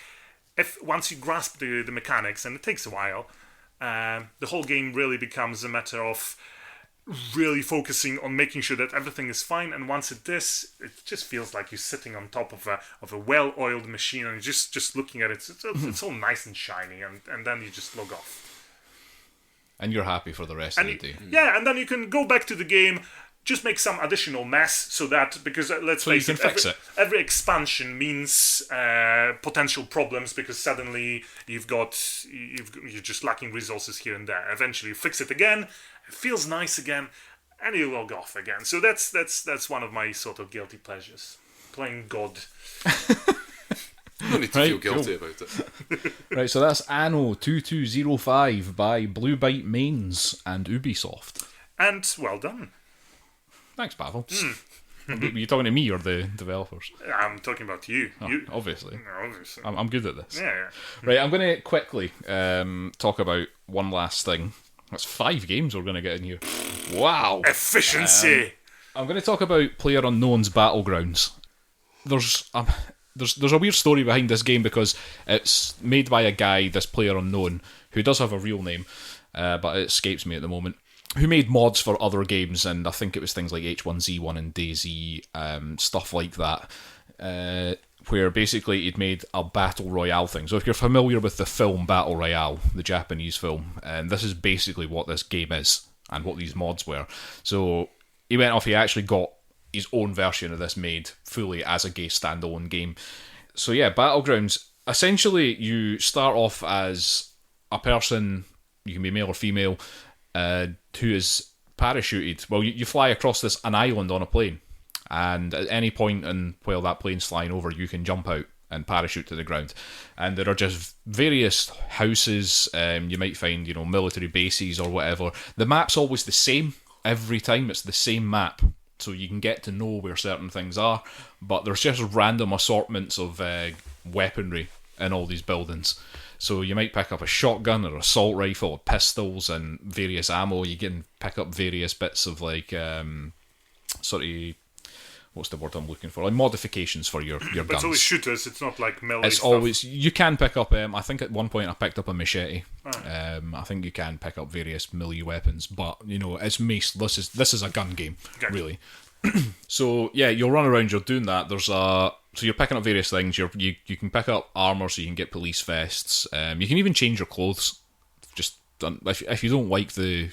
C: if once you grasp the mechanics, and it takes a while, the whole game really becomes a matter of really focusing on making sure that everything is fine, and once it is, it just feels like you're sitting on top of a well-oiled machine, and you're just looking at it. It's all nice and shiny, and then you just log off.
A: And you're happy for the rest of the day.
C: Yeah, and then you can go back to the game, just make some additional mess, so that, because let's face it, every expansion means potential problems, because suddenly you're just lacking resources here and there. Eventually you fix it again, it feels nice again, and you log off again. So that's one of my sort of guilty pleasures. Playing God.
B: You don't need to feel guilty about it.
A: Right, so that's Anno 2205 by Blue Byte Mains and Ubisoft.
C: And well done.
A: Thanks, Pavel. Were you talking to me or the developers?
C: I'm talking about you.
A: Obviously.
C: Obviously.
A: I'm good at this.
C: Yeah.
A: Right, I'm going to quickly talk about one last thing. That's 5 games we're going to get in here. Wow.
C: Efficiency.
A: I'm going to talk about PlayerUnknown's Battlegrounds. There's a weird story behind this game, because it's made by a guy, this PlayerUnknown, who does have a real name, but it escapes me at the moment, who made mods for other games, and I think it was things like H1Z1 and DayZ, stuff like that, where basically he'd made a Battle Royale thing. So if you're familiar with the film Battle Royale, the Japanese film, this is basically what this game is, and what these mods were. So he went off, he actually got his own version of this made fully as a gay standalone game. So yeah, Battlegrounds, essentially you start off as a person, you can be male or female, who is parachuted. Well, you fly across an island on a plane, and at any point while that plane's flying over, you can jump out and parachute to the ground. And there are just various houses, you might find, military bases or whatever. The map's always the same every time, it's the same map, so you can get to know where certain things are, but there's just random assortments of weaponry in all these buildings. So you might pick up a shotgun or assault rifle or pistols and various ammo. You can pick up various bits of what's the word I'm looking for? Like modifications for your guns.
C: But it's always shooters, it's not like melee
A: It's
C: stuff.
A: always, you can pick up, I think at one point I picked up a machete. I think you can pick up various melee weapons, but, it's this is a gun game, really. So, yeah, you'll run around, you're doing that. So you're picking up various things. You can pick up armour, so you can get police vests. You can even change your clothes. Just if you don't like the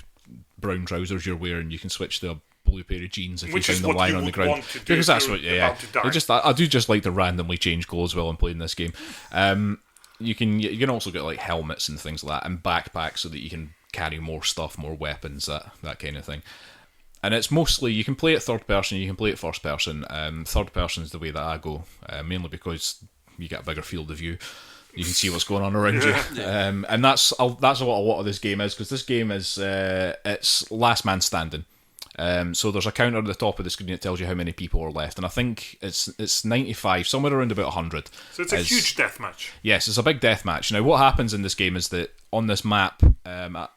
A: brown trousers you're wearing, you can switch to a blue pair of jeans if you find them lying on the ground. Because that's what, I do just like to randomly change clothes while I'm playing this game. You can also get like helmets and things like that, and backpacks so that you can carry more stuff, more weapons, that kind of thing. And it's mostly, you can play it third person, you can play it first person. Third person is the way that I go, mainly because you get a bigger field of view. You can see what's going on around you. And that's what a lot of this game is, because this game is it's last man standing. So there's a counter at the top of the screen that tells you how many people are left, and I think it's 95, somewhere around about 100.
C: So it's a huge death match. Yes,
A: it's a big death match. Now, what happens in this game is that on this map,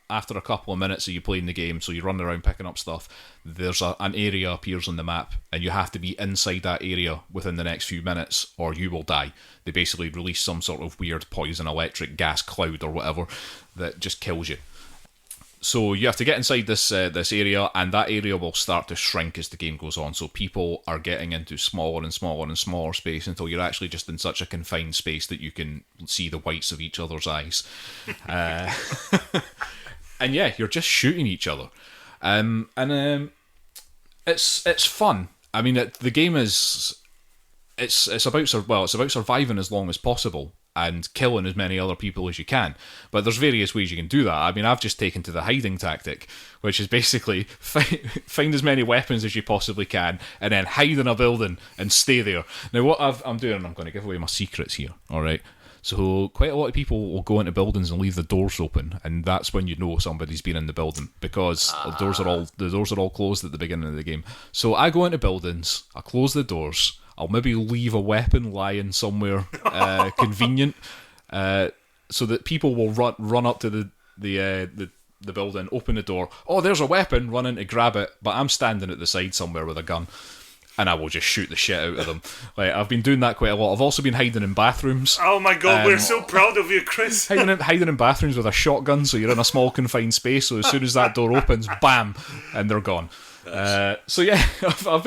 A: after a couple of minutes of you playing the game, so you run around picking up stuff, there's an area appears on the map, and you have to be inside that area within the next few minutes, or you will die. They basically release some sort of weird poison electric gas cloud or whatever that just kills you. So you have to get inside this area, and that area will start to shrink as the game goes on. So people are getting into smaller and smaller and smaller space until you're actually just in such a confined space that you can see the whites of each other's eyes. And yeah, you're just shooting each other. It's fun. I mean, the game is... It's about surviving as long as possible and killing as many other people as you can. But there's various ways you can do that. I mean, I've just taken to the hiding tactic, which is basically find as many weapons as you possibly can and then hide in a building and stay there. Now, what I'm doing, I'm going to give away my secrets here, alright? So quite a lot of people will go into buildings and leave the doors open, and that's when you know somebody's been in the building, because the doors are all closed at the beginning of the game. So I go into buildings, I close the doors, I'll maybe leave a weapon lying somewhere convenient, so that people will run up to the building, open the door. Oh, there's a weapon, run in to grab it, but I'm standing at the side somewhere with a gun. and I will just shoot the shit out of them. Like, I've been doing that quite a lot. I've also been hiding in bathrooms.
C: Oh my god, we're so proud of you, Chris.
A: Hiding in bathrooms with a shotgun, so you're in a small confined space, so as soon as that door opens, bam, and they're gone. So yeah, I've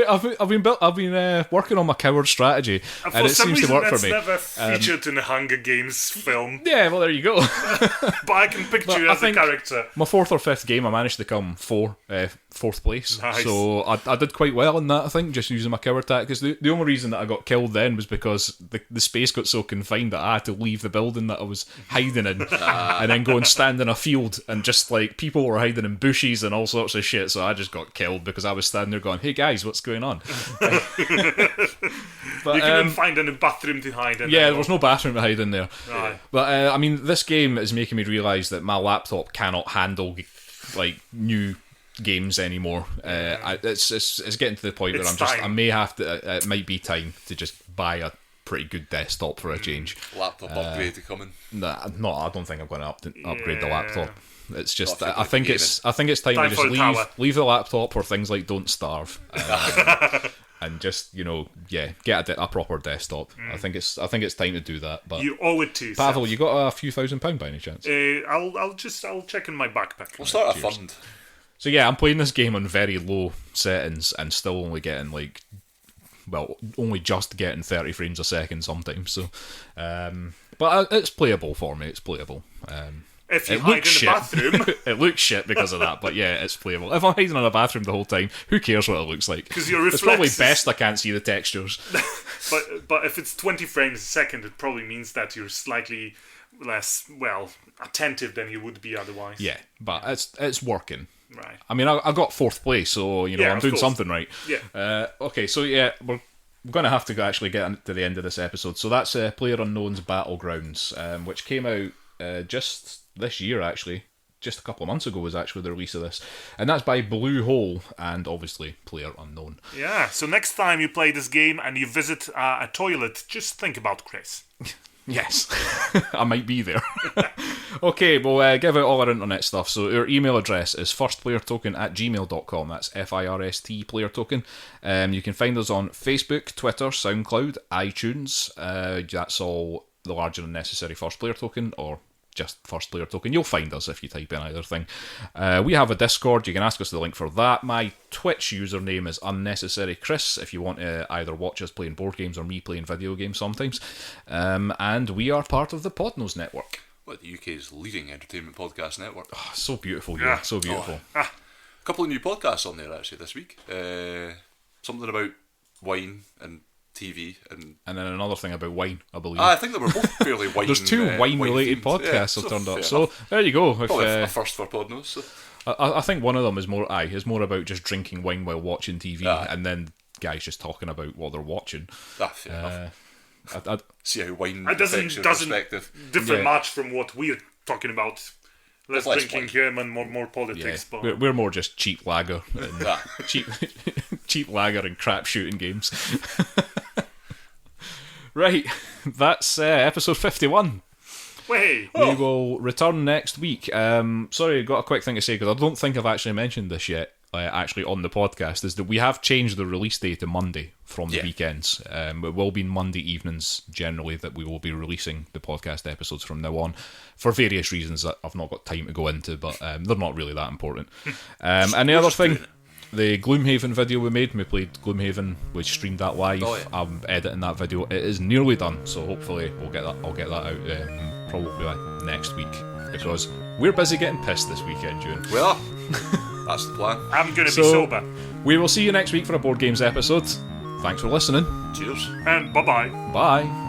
A: been working on my coward strategy, and it seems to work for me.
C: Never featured in a Hunger Games film.
A: Yeah, well, there you go.
C: But I can picture you as a character.
A: My 4th or 5th game, I managed to come 4th place.
C: Nice.
A: So I did quite well in that, I think, just using my coward tactics. The only reason that I got killed then was because the space got so confined that I had to leave the building that I was hiding in and then go and stand in a field, and just like people were hiding in bushes and all sorts of shit, so I just got killed because I was standing there going, hey guys, what's going on? But,
C: you couldn't find any bathroom to hide in.
A: Yeah, there was no bathroom to hide in there.
C: Right.
A: But I mean, this game is making me realise that my laptop cannot handle like new games anymore. It's getting to the point where I may have to. It might be time to just buy a pretty good desktop for a change.
B: Laptop upgrade coming.
A: Nah, no, I don't think I'm going to upgrade the laptop. It's just I think it's time to just leave the laptop for things like Don't Starve. And just, get a proper desktop. I think it's time to do that. But
C: you owe it to yourself.
A: Pavel, you got a few £1,000 by any chance?
C: I'll check in my backpack.
B: We'll start a fund.
A: So yeah, I'm playing this game on very low settings and still only getting only just getting 30 frames a second sometimes. So, but it's playable for me. It's playable.
C: If you hide in the bathroom.
A: It looks shit because of that, but yeah, it's playable. If I'm hiding in a bathroom the whole time, who cares what it looks like?
C: Because your reflexes...
A: It's probably best I can't see the textures.
C: but if it's 20 frames a second, it probably means that you're slightly less, attentive than you would be otherwise.
A: Yeah, but it's working.
C: Right.
A: I mean, I got 4th place, so, I'm doing something right.
C: Yeah.
A: Okay, so yeah, we're going to have to actually get to the end of this episode. So that's PlayerUnknown's Battlegrounds, which came out just this year, actually. Just a couple of months ago was actually the release of this. And that's by Blue Hole and obviously PlayerUnknown.
C: Yeah, so next time you play this game and you visit a toilet, just think about Chris.
A: Yes, I might be there. Okay, we'll give out all our internet stuff. So our email address is firstplayertoken@gmail.com. That's FIRST Player Token. You can find us on Facebook, Twitter, SoundCloud, iTunes. That's all the larger than necessary First Player Token, or just First Player Token. You'll find us if you type in either thing. We have a Discord. You can ask us the link for that. My Twitch username is Unnecessary Chris if you want to either watch us playing board games or me playing video games sometimes. And we are part of the Podnose Network.
B: What, the UK's leading entertainment podcast network.
A: Oh, so beautiful, yeah. So beautiful.
B: A couple of new podcasts on there actually this week. Something about wine and TV, and
A: then another thing about wine, I believe.
B: I think they were both fairly wine.
A: There's two wine-related podcasts that turned up. So there you go.
B: A first for Podnose. So.
A: I think one of them is more about just drinking wine while watching TV, and then guys just talking about what they're watching.
B: Fair enough.
A: I'd
B: see how wine
C: doesn't differ much from what we're talking about. Less drinking here and more politics.
A: Yeah.
C: But
A: we're more just cheap lager and cheap lager and crap shooting games. Right, that's episode 51. We will return next week. Sorry, got a quick thing to say because I don't think I've actually mentioned this yet. Actually on the podcast is that we have changed the release day to Monday from the weekends. It will be Monday evenings generally that we will be releasing the podcast episodes from now on for various reasons that I've not got time to go into, but they're not really that important. And the other thing, the Gloomhaven video we played Gloomhaven, we streamed that live. I'm editing that video. It is nearly done, so hopefully I'll get that out probably next week because we're busy getting pissed this weekend, Euan.
B: Well, that's the plan.
C: I'm going to be sober.
A: We will see you next week for a Board Games episode. Thanks for listening.
B: Cheers.
C: And bye-bye.
A: Bye.